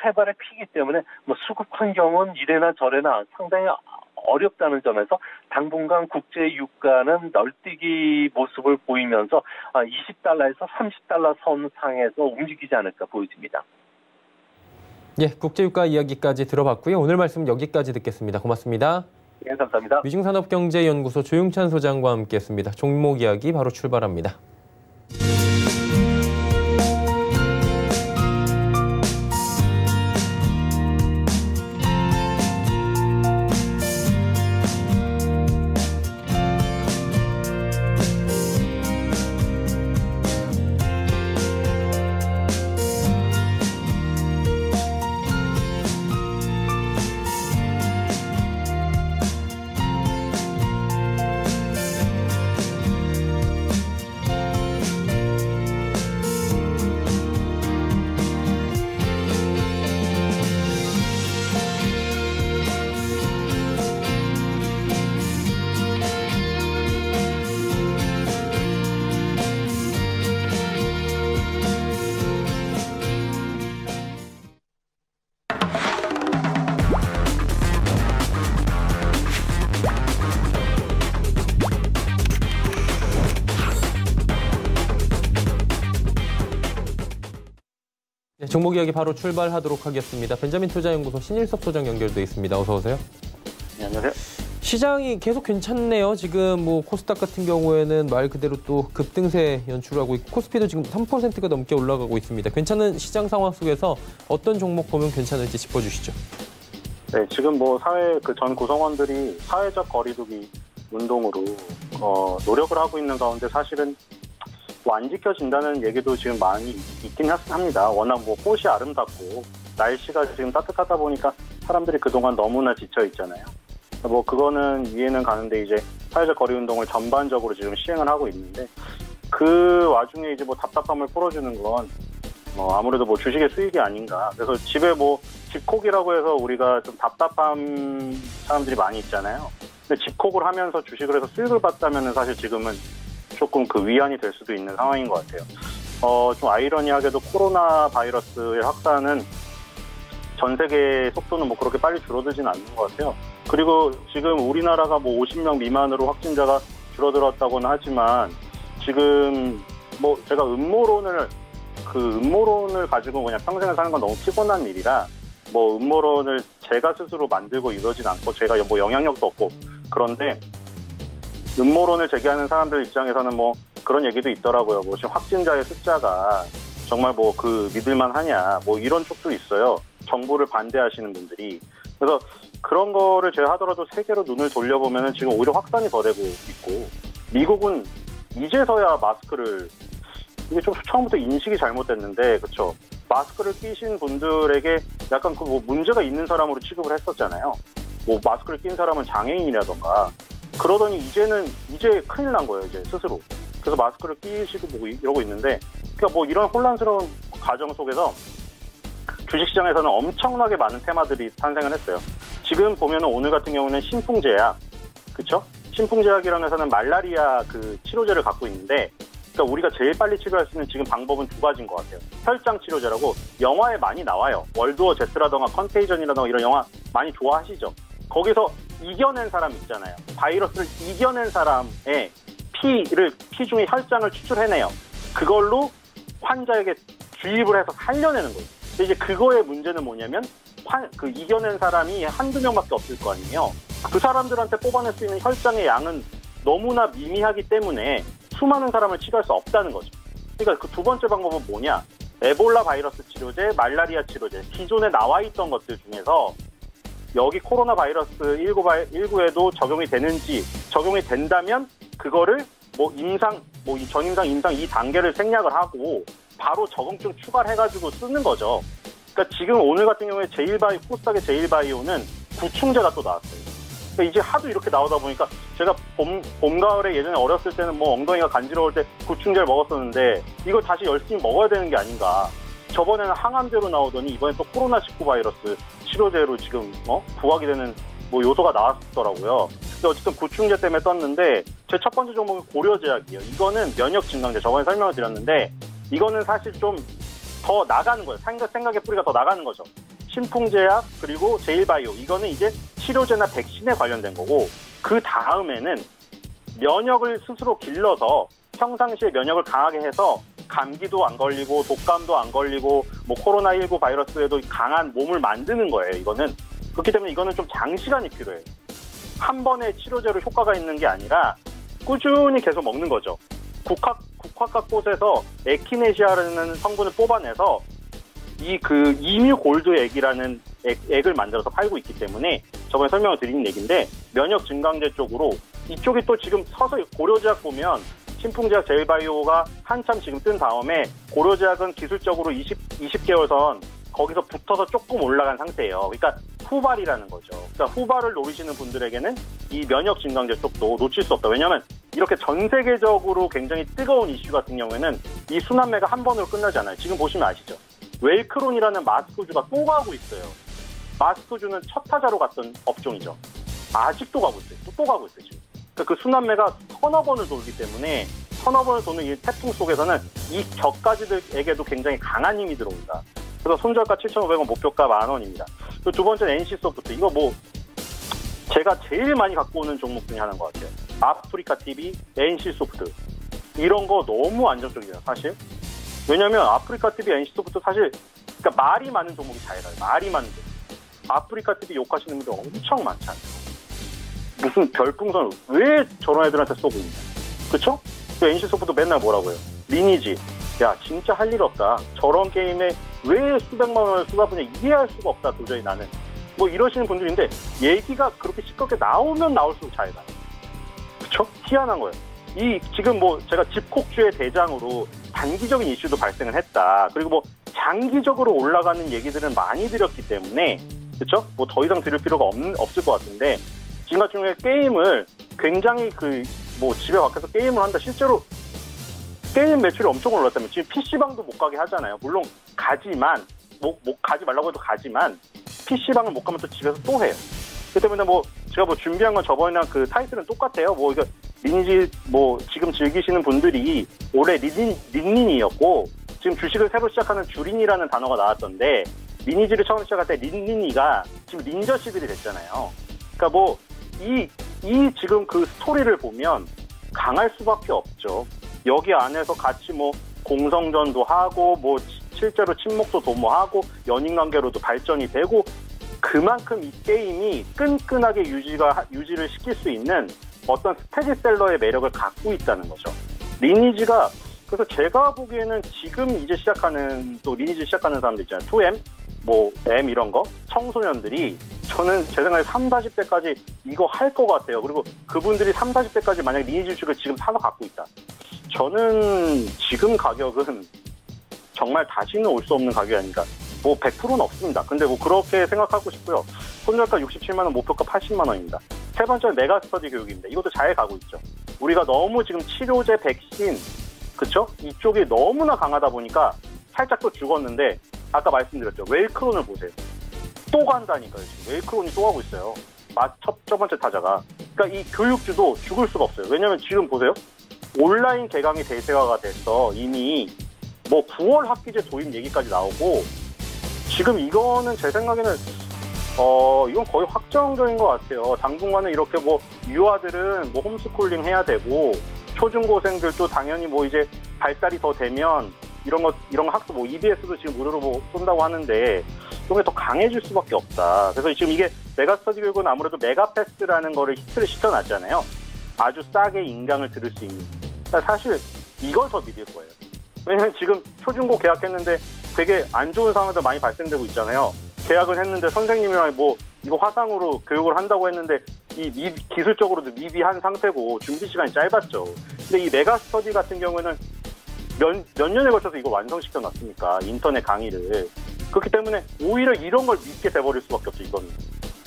Speaker 4: 세 발의 피기 때문에 수급 환경은 이래나 저래나 상당히 어렵다는 점에서 당분간 국제 유가는 널뛰기 모습을 보이면서 20달러에서 30달러 선 상에서 움직이지 않을까 보여집니다.
Speaker 2: 예, 국제유가 이야기까지 들어봤고요. 오늘 말씀 여기까지 듣겠습니다. 고맙습니다.
Speaker 4: 네, 감사합니다.
Speaker 2: 위중산업경제연구소 조용찬 소장과 함께했습니다. 종목 이야기 바로 출발합니다. 종목 이야기 바로 출발하도록 하겠습니다. 벤자민 투자연구소 신일섭 소장 연결돼 있습니다. 어서 오세요.
Speaker 5: 네, 안녕하세요.
Speaker 2: 시장이 계속 괜찮네요. 지금 뭐 코스닥 같은 경우에는 말 그대로 또 급등세 연출하고 있고 코스피도 지금 3%가 넘게 올라가고 있습니다. 괜찮은 시장 상황 속에서 어떤 종목 보면 괜찮을지 짚어주시죠.
Speaker 5: 네, 지금 뭐 사회 전 구성원들이 사회적 거리두기 운동으로 노력을 하고 있는 가운데 사실은 뭐 안 지켜진다는 얘기도 지금 많이 있긴 합니다. 워낙 뭐 꽃이 아름답고 날씨가 지금 따뜻하다 보니까 사람들이 그동안 너무나 지쳐 있잖아요. 뭐 그거는 이해는 가는데 이제 사회적 거리 운동을 전반적으로 지금 시행을 하고 있는데 그 와중에 이제 뭐 답답함을 풀어주는 건 아무래도 뭐 주식의 수익이 아닌가. 그래서 집에 뭐 집콕이라고 해서 우리가 좀 답답한 사람들이 많이 있잖아요. 근데 집콕을 하면서 주식을 해서 수익을 봤다면은 사실 지금은 조금 그 위안이 될 수도 있는 상황인 것 같아요. 좀 아이러니하게도 코로나 바이러스의 확산은 전 세계의 속도는 뭐 그렇게 빨리 줄어들지는 않는 것 같아요. 그리고 지금 우리나라가 뭐 50명 미만으로 확진자가 줄어들었다고는 하지만 지금 뭐 제가 음모론을 가지고 그냥 평생을 사는 건 너무 피곤한 일이라 뭐 음모론을 제가 스스로 만들고 이러진 않고 제가 뭐 영향력도 없고 그런데 음모론을 제기하는 사람들 입장에서는 뭐 그런 얘기도 있더라고요. 뭐 지금 확진자의 숫자가 정말 뭐 그 믿을만 하냐 뭐 이런 쪽도 있어요. 정부를 반대하시는 분들이. 그래서 그런 거를 제외하더라도 세계로 눈을 돌려보면은 지금 오히려 확산이 더 되고 있고 미국은 이제서야 마스크를 이게 좀 처음부터 인식이 잘못됐는데 그렇죠. 마스크를 끼신 분들에게 약간 그 뭐 문제가 있는 사람으로 취급을 했었잖아요. 뭐 마스크를 낀 사람은 장애인이라던가 그러더니 이제 큰일 난 거예요, 이제 스스로. 그래서 마스크를 끼시고 뭐 이러고 있는데 그러니까 뭐 이런 혼란스러운 과정 속에서 주식시장에서는 엄청나게 많은 테마들이 탄생을 했어요. 지금 보면은 오늘 같은 경우는 신풍제약, 그렇죠? 신풍제약이라는 회사는 말라리아 그 치료제를 갖고 있는데 그러니까 우리가 제일 빨리 치료할 수 있는 지금 방법은 두 가지인 것 같아요. 혈장 치료제라고 영화에 많이 나와요. 월드워 Z라던가 컨테이전이라던가 이런 영화 많이 좋아하시죠? 거기서 이겨낸 사람 있잖아요. 바이러스를 이겨낸 사람의 피 중에 혈장을 추출해내요. 그걸로 환자에게 주입을 해서 살려내는 거예요. 근데 이제 그거의 문제는 뭐냐면 그 이겨낸 사람이 한두 명밖에 없을 거 아니에요. 그 사람들한테 뽑아낼 수 있는 혈장의 양은 너무나 미미하기 때문에 수많은 사람을 치료할 수 없다는 거죠. 그러니까 그 두 번째 방법은 뭐냐? 에볼라 바이러스 치료제, 말라리아 치료제, 기존에 나와 있던 것들 중에서 여기 코로나 바이러스 19에도 적용이 된다면 그거를 뭐 전임상, 임상 이 단계를 생략을 하고 바로 적응증 추가를 해가지고 쓰는 거죠. 그러니까 지금 오늘 같은 경우에 코스닥의 제일바이오는 구충제가 또 나왔어요. 그러니까 이제 하도 이렇게 나오다 보니까 제가 봄, 가을에 예전에 어렸을 때는 뭐 엉덩이가 간지러울 때 구충제를 먹었었는데 이걸 다시 열심히 먹어야 되는 게 아닌가. 저번에는 항암제로 나오더니 이번에 또 코로나19 바이러스 치료제로 지금 부각이 되는 뭐 요소가 나왔더라고요. 근데 어쨌든 구충제 때문에 떴는데 제 첫 번째 종목은 고려제약이에요. 이거는 면역 증강제 저번에 설명을 드렸는데 이거는 사실 좀 더 나가는 거예요. 생각의 뿌리가 더 나가는 거죠. 신풍제약 그리고 제일바이오 이거는 이제 치료제나 백신에 관련된 거고 그 다음에는 면역을 스스로 길러서 평상시에 면역을 강하게 해서 감기도 안 걸리고 독감도 안 걸리고 뭐 코로나19 바이러스에도 강한 몸을 만드는 거예요. 이거는 그렇기 때문에 이거는 좀 장시간이 필요해요. 한 번에 치료제로 효과가 있는 게 아니라 꾸준히 계속 먹는 거죠. 국화꽃에서 에키네시아라는 성분을 뽑아내서 그 이뮤골드 액이라는 액을 만들어서 팔고 있기 때문에 저번에 설명을 드린 얘기인데 면역 증강제 쪽으로 이쪽이 또 지금 서서히 고려제약 보면 신풍제약 제일바이오가 한참 지금 뜬 다음에 고려제약은 기술적으로 20개월 선 거기서 붙어서 조금 올라간 상태예요. 그러니까 후발이라는 거죠. 그러니까 후발을 노리시는 분들에게는 이 면역 증강제 쪽도 놓칠 수 없다. 왜냐하면 이렇게 전 세계적으로 굉장히 뜨거운 이슈 같은 경우에는 이 순환매가 한 번으로 끝나지 않아요. 지금 보시면 아시죠? 웰크론이라는 마스크주가 또 가고 있어요. 마스크주는 첫 타자로 갔던 업종이죠. 아직도 가고 있어요. 또 가고 있어요. 지금. 그러니까 그 순환매가 서너 번을 돌기 때문에 서너 번을 도는 이 태풍 속에서는 이 격가지들에게도 굉장히 강한 힘이 들어옵니다. 그래서 손절가 7,500원, 목표가 10,000원입니다. 그 두 번째는 NC소프트. 이거 뭐 제가 제일 많이 갖고 오는 종목 중에 하나인 것 같아요. 아프리카 TV, NC소프트. 이런 거 너무 안정적이에요, 사실. 왜냐면 아프리카 TV, NC소프트 사실 그러니까 말이 많은 종목이 잘 가요. 말이 많은 종목. 아프리카 TV 욕하시는 분들 엄청 많잖아요. 무슨 별풍선 왜 저런 애들한테 쏘고 있냐. 그쵸? NC소프트도 맨날 뭐라고요. 리니지. 야 진짜 할 일 없다. 저런 게임에 왜 수백만 원을 쏟아부냐 이해할 수가 없다. 도저히 나는. 뭐 이러시는 분들인데 얘기가 그렇게 시끄럽게 나오면 나올수록 잘 가요. 그쵸? 희한한 거예요. 이 지금 뭐 제가 집콕주의 대장으로 단기적인 이슈도 발생을 했다. 그리고 뭐 장기적으로 올라가는 얘기들은 많이 드렸기 때문에 그렇죠? 뭐 더 이상 드릴 필요가 없을 것 같은데 지금 같은 경우에 게임을 굉장히 뭐 집에 밖에서 게임을 한다. 실제로 게임 매출이 엄청 올랐다면 지금 PC방도 못 가게 하잖아요. 물론 가지만 가지 말라고 해도 가지만 PC방을 못 가면 또 집에서 또 해요. 그 때문에 뭐 제가 뭐 준비한 건 저번이랑 그 타이틀은 똑같아요. 뭐 이거 리니지 뭐 지금 즐기시는 분들이 올해 린린이었고 지금 주식을 새로 시작하는 주린이라는 단어가 나왔던데 리니지를 처음 시작할 때 린린이가 지금 린저씨들이 됐잖아요. 그러니까 뭐 이 지금 그 스토리를 보면 강할 수밖에 없죠. 여기 안에서 같이 뭐 공성전도 하고 뭐 실제로 친목도 도모하고 연인관계로도 발전이 되고 그만큼 이 게임이 끈끈하게 유지를 시킬 수 있는 어떤 스테디셀러의 매력을 갖고 있다는 거죠. 리니지가 그래서 제가 보기에는 지금 이제 시작하는 또 리니지 시작하는 사람들 있잖아요. 2M, 뭐 M 이런 거 청소년들이 저는 제 생각에 30, 40대까지 이거 할 것 같아요. 그리고 그분들이 30, 40대까지 만약 리니지 주식을 지금 사서 갖고 있다. 저는 지금 가격은 정말 다시는 올 수 없는 가격이 아닌가. 뭐 100%는 없습니다. 근데 뭐 그렇게 생각하고 싶고요. 손절가 67만 원, 목표가 80만 원입니다. 세 번째는 메가스터디 교육입니다. 이것도 잘 가고 있죠. 우리가 너무 지금 치료제, 백신, 그쵸? 이쪽이 너무나 강하다 보니까 살짝 또 죽었는데 아까 말씀드렸죠. 웰크론을 보세요. 또 간다니까요. 지금 웰크론이 또 하고 있어요. 첫 번째 타자가. 그러니까 이 교육주도 죽을 수가 없어요. 왜냐면 지금 보세요. 온라인 개강이 대세화가 돼서 이미 뭐 9월 학기제 도입 얘기까지 나오고 지금 이거는 제 생각에는 이건 거의 확정적인 것 같아요. 당분간은 이렇게 뭐 유아들은 뭐 홈스쿨링 해야 되고 초중고생들도 당연히 뭐 이제 발달이 더 되면 이런 거 학습 뭐 EBS도 지금 무료로 뭐 쏜다고 하는데 이런 게 더 강해질 수밖에 없다. 그래서 지금 이게 메가스터디 교육은 아무래도 메가패스라는 거를 히트를 시켜놨잖아요. 아주 싸게 인강을 들을 수 있는. 그러니까 사실 이걸 더 믿을 거예요. 왜냐면 지금 초중고 계약했는데 되게 안 좋은 상황도 많이 발생되고 있잖아요. 계약을 했는데 선생님이랑 뭐 이거 화상으로 교육을 한다고 했는데 기술적으로도 미비한 상태고 준비 시간이 짧았죠. 근데 이 메가스터디 같은 경우는 몇 년에 걸쳐서 이거 완성시켜 놨으니까 인터넷 강의를. 그렇기 때문에 오히려 이런 걸 믿게 돼버릴 수밖에 없죠. 이거는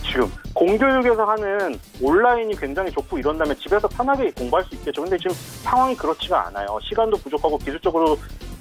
Speaker 5: 지금 공교육에서 하는 온라인이 굉장히 좋고 이런다면 집에서 편하게 공부할 수 있겠죠. 근데 지금 상황이 그렇지가 않아요. 시간도 부족하고 기술적으로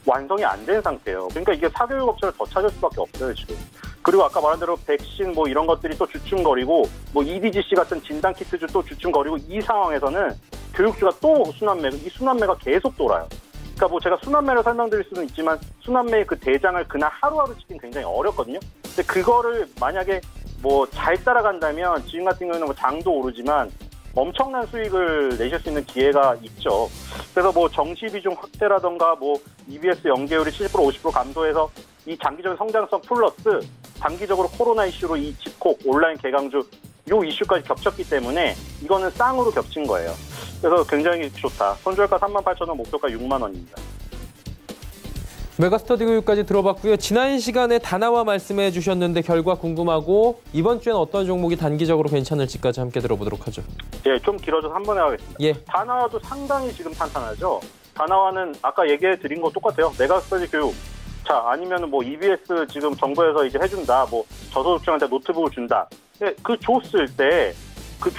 Speaker 5: 완성이 안 된 상태예요. 그러니까 이게 사교육 업체를 더 찾을 수밖에 없어요 지금. 그리고 아까 말한 대로 백신 뭐 이런 것들이 또 주춤거리고 뭐 EDGC 같은 진단 키트주 또 주춤거리고 이 상황에서는 교육주가 또 순환매가 계속 돌아요. 그러니까 뭐 제가 순환매를 설명드릴 수는 있지만 순환매의 그 대장을 그날 하루하루 찍긴 굉장히 어렵거든요. 근데 그거를 만약에 뭐 잘 따라간다면 지금 같은 경우는 뭐 장도 오르지만 엄청난 수익을 내실 수 있는 기회가 있죠. 그래서 뭐 정시 비중 확대라던가 뭐 EBS 연계율이 70% 50% 감소해서 이 장기적인 성장성 플러스 단기적으로 코로나 이슈로 이 집콕 온라인 개강주 요 이슈까지 겹쳤기 때문에 이거는 쌍으로 겹친 거예요. 그래서 굉장히 좋다. 손절가 38,000원, 목표가 6만 원입니다.
Speaker 2: 메가스터디 교육까지 들어봤고요. 지난 시간에 다나와 말씀해 주셨는데 결과 궁금하고 이번 주에는 어떤 종목이 단기적으로 괜찮을지까지 함께 들어보도록 하죠.
Speaker 5: 예, 좀 길어져서 한 번에 하겠습니다.
Speaker 2: 예.
Speaker 5: 다나와도 상당히 지금 탄탄하죠. 다나와는 아까 얘기해 드린 거 똑같아요. 메가스터디 교육. 자, 아니면은 뭐 EBS 지금 정부에서 이제 해준다. 뭐 저소득층한테 노트북을 준다. 그 줬을 때 그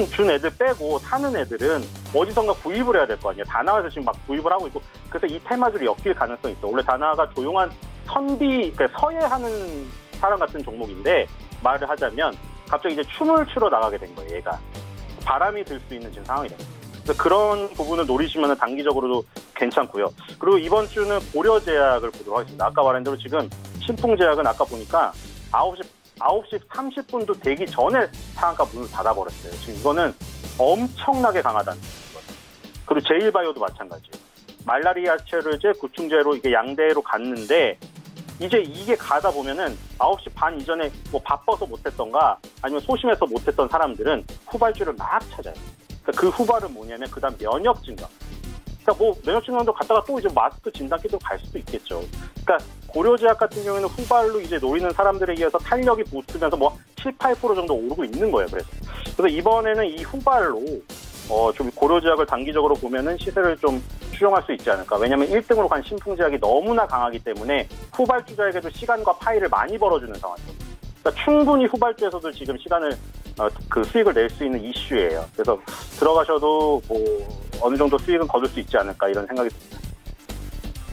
Speaker 5: 준 애들 빼고 사는 애들은 어디선가 구입을 해야 될 거 아니에요. 다나와에서 지금 막 구입을 하고 있고 그래서 이 테마주를 엮일 가능성이 있어. 원래 다나와가 조용한 그러니까 서예하는 사람 같은 종목인데 말을 하자면 갑자기 이제 춤을 추러 나가게 된 거예요. 얘가 바람이 들 수 있는 지금 상황이다. 그래서 그런 부분을 노리시면 단기적으로도 괜찮고요. 그리고 이번 주는 고려제약을 보도록 하겠습니다. 아까 말한 대로 지금 신풍제약은 아까 보니까 9시 30분도 되기 전에 상한가 문을 닫아버렸어요. 지금 이거는 엄청나게 강하다는 거예요. 그리고 제일바이오도 마찬가지예요. 말라리아 치료제, 구충제로 이게 양대로 갔는데 이제 이게 가다 보면은 9시 반 이전에 뭐 바빠서 못했던가 아니면 소심해서 못했던 사람들은 후발주를 막 찾아요. 그러니까 그 후발은 뭐냐면 그다음 면역 증강. 그러니까 뭐 면역 증강도 갔다가 또 이제 마스크 진단기도 갈 수도 있겠죠. 그러니까 고려제약 같은 경우에는 후발로 이제 노리는 사람들에 의해서 탄력이 붙으면서 뭐 7, 8% 정도 오르고 있는 거예요. 그래서 이번에는 이 후발로 좀 고려제약을 단기적으로 보면은 시세를 좀 추정할 수 있지 않을까. 왜냐하면 1등으로 간 신풍제약이 너무나 강하기 때문에 후발주자에게도 시간과 파이를 많이 벌어주는 상황이죠. 그러니까 충분히 후발주에서도 지금 시간을 그 수익을 낼 수 있는 이슈예요. 그래서 들어가셔도 뭐 어느 정도 수익은 거둘 수 있지 않을까 이런 생각이 듭니다.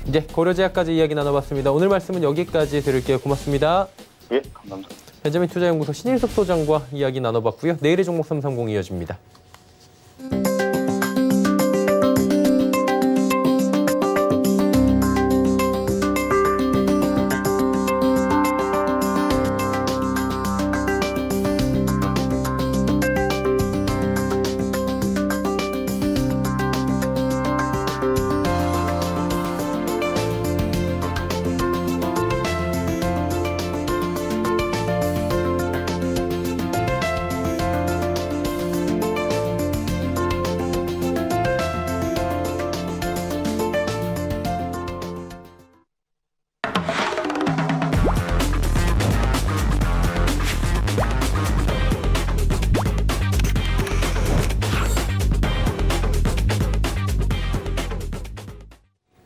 Speaker 2: 이제 고려제약까지 이야기 나눠봤습니다. 오늘 말씀은 여기까지 들을게요. 고맙습니다.
Speaker 5: 예, 감사합니다.
Speaker 2: 벤자민 투자연구소 신일섭 소장과 이야기 나눠봤고요. 내일의 종목 330 이어집니다.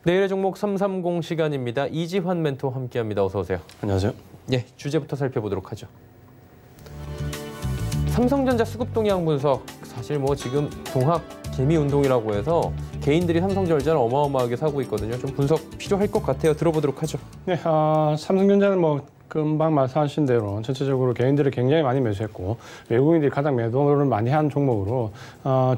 Speaker 2: 내일의 종목 330 시간입니다. 이지환 멘토와 함께합니다. 어서 오세요.
Speaker 6: 안녕하세요.
Speaker 2: 예, 주제부터 살펴보도록 하죠. 삼성전자 수급 동향 분석. 사실 뭐 지금 동학 개미 운동이라고 해서 개인들이 삼성전자를 어마어마하게 사고 있거든요. 좀 분석 필요할 것 같아요. 들어보도록 하죠.
Speaker 6: 네, 삼성전자는 뭐 금방 말씀하신 대로 전체적으로 개인들이 굉장히 많이 매수했고 외국인들이 가장 매도를 많이 한 종목으로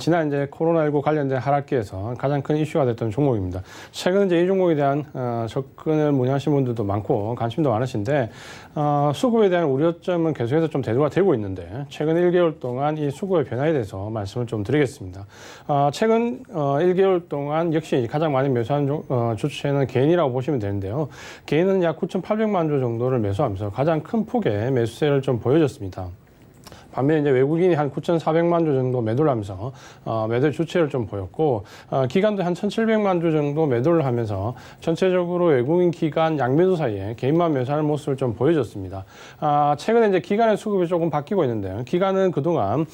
Speaker 6: 지난 이제 코로나19 관련된 하락기에서 가장 큰 이슈가 됐던 종목입니다. 최근 이제 이 종목에 대한 접근을 문의하신 분들도 많고 관심도 많으신데 수급에 대한 우려점은 계속해서 좀 대두가 되고 있는데 최근 1개월 동안 이 수급의 변화에 대해서 말씀을 좀 드리겠습니다. 최근 1개월 동안 역시 가장 많이 매수한 주체는 개인이라고 보시면 되는데요. 개인은 약 9,800만 주 정도를 매수하면서 가장 큰 폭의 매수세를 좀 보여줬습니다. 반면에 이제 외국인이 한 9,400만 주 정도 매도를 하면서 매도 주체를 좀 보였고 기관도 한 1,700만 주 정도 매도를 하면서 전체적으로 외국인 기관 양매도 사이에 개인만 매수하는 모습을 좀 보여줬습니다. 최근에 이제 기관의 수급이 조금 바뀌고 있는데요. 기관은 그동안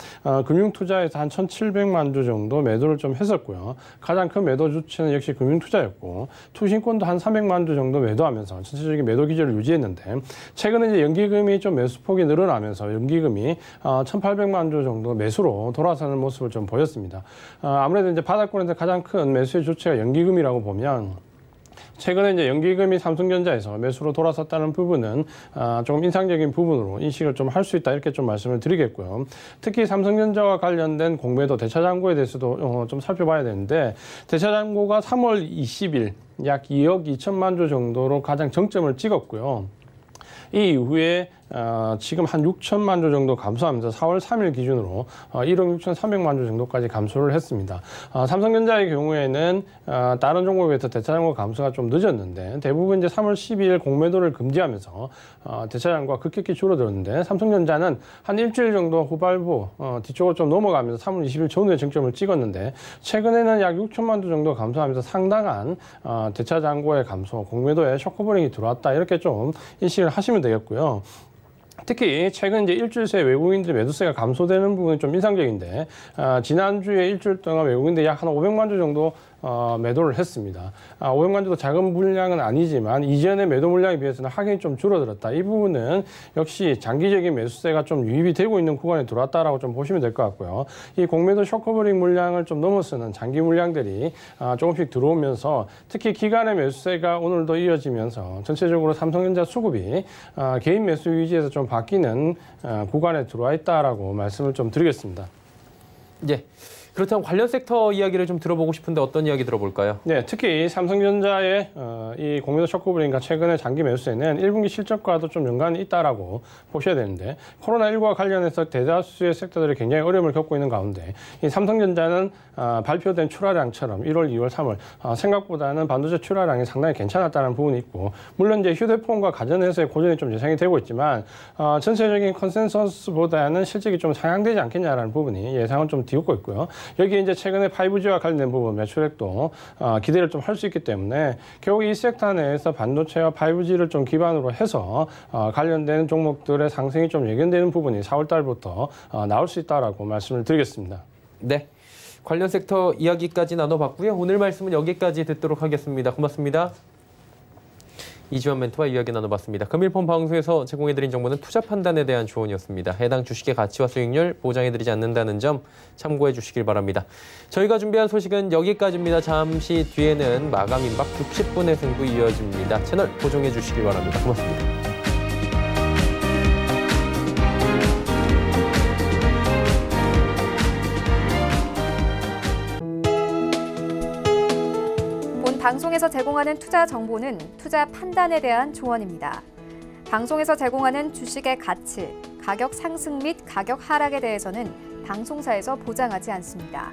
Speaker 6: 금융투자에서 한 1,700만 주 정도 매도를 좀 했었고요. 가장 큰 매도 주체는 역시 금융투자였고 투신권도 한 300만 주 정도 매도하면서 전체적인 매도 기조를 유지했는데 최근에 이제 연기금이 좀 매수폭이 늘어나면서 연기금이 1,800만 주 정도 매수로 돌아서는 모습을 좀 보였습니다. 아무래도 이제 바닥권에서 가장 큰 매수의 주체가 연기금이라고 보면 최근에 이제 연기금이 삼성전자에서 매수로 돌아섰다는 부분은 조금 인상적인 부분으로 인식을 좀 할 수 있다 이렇게 좀 말씀을 드리겠고요. 특히 삼성전자와 관련된 공매도 대차잔고에 대해서도 좀 살펴봐야 되는데 대차잔고가 3월 20일 약 2억 2천만 주 정도로 가장 정점을 찍었고요. 이 이후에 지금 한 6천만 주 정도 감소하면서 4월 3일 기준으로 1억 6,300만 주 정도까지 감소를 했습니다. 삼성전자의 경우에는 다른 종목에 비해서 대차잔고 감소가 좀 늦었는데 대부분 이제 3월 12일 공매도를 금지하면서 대차잔고가 급격히 줄어들었는데 삼성전자는 한 일주일 정도 후발부 뒤쪽으로 좀 넘어가면서 3월 20일 전후에 정점을 찍었는데 최근에는 약 6천만 주 정도 감소하면서 상당한 대차잔고의 감소, 공매도에 쇼커버링이 들어왔다 이렇게 좀 인식을 하시면 되겠고요. 특히 최근 이제 일주일 새 외국인들의 매도세가 감소되는 부분이 좀 인상적인데 지난주에 일주일 동안 외국인들이 약 한 500만 주 정도 매도를 했습니다. 500만 주도 작은 물량은 아니지만 이전의 매도 물량에 비해서는 확연히 좀 줄어들었다. 이 부분은 역시 장기적인 매수세가 좀 유입이 되고 있는 구간에 들어왔다라고 좀 보시면 될 것 같고요. 이 공매도 쇼커버링 물량을 좀 넘어서는 장기 물량들이 조금씩 들어오면서 특히 기간의 매수세가 오늘도 이어지면서 전체적으로 삼성전자 수급이 개인 매수 위주에서 좀 바뀌는 구간에 들어와 있다라고 말씀을 좀 드리겠습니다.
Speaker 2: 예. 그렇다면 관련 섹터 이야기를 좀 들어보고 싶은데 어떤 이야기 들어볼까요?
Speaker 6: 네, 특히 삼성전자의 이 공매도 쇼크브링과 최근의 장기 매수세는 1분기 실적과도 좀 연관이 있다라고 보셔야 되는데 코로나19와 관련해서 대다수의 섹터들이 굉장히 어려움을 겪고 있는 가운데 이 삼성전자는 발표된 출하량처럼 1월, 2월, 3월 생각보다는 반도체 출하량이 상당히 괜찮았다는 부분이 있고 물론 이제 휴대폰과 가전에서의 고전이 좀 예상이 되고 있지만 전체적인 컨센서스보다는 실적이 좀 상향되지 않겠냐라는 부분이 예상은 좀 뒤엎고 있고요. 여기 이제 최근에 5G와 관련된 부분 매출액도 기대를 좀 할 수 있기 때문에 결국 이 섹터 내에서 반도체와 5G를 좀 기반으로 해서 관련된 종목들의 상승이 좀 예견되는 부분이 4월 달부터 나올 수 있다라고 말씀을 드리겠습니다.
Speaker 2: 네, 관련 섹터 이야기까지 나눠봤고요. 오늘 말씀은 여기까지 듣도록 하겠습니다. 고맙습니다. 이지원 멘토와 이야기 나눠봤습니다. 금일폰 방송에서 제공해드린 정보는 투자 판단에 대한 조언이었습니다. 해당 주식의 가치와 수익률 보장해드리지 않는다는 점 참고해 주시길 바랍니다. 저희가 준비한 소식은 여기까지입니다. 잠시 뒤에는 마감 임박 60분의 승부 이어집니다. 채널 고정해 주시길 바랍니다. 고맙습니다.
Speaker 1: 방송에서 제공하는 투자 정보는 투자 판단에 대한 조언입니다. 방송에서 제공하는 주식의 가치, 가격 상승 및 가격 하락에 대해서는 방송사에서 보장하지 않습니다.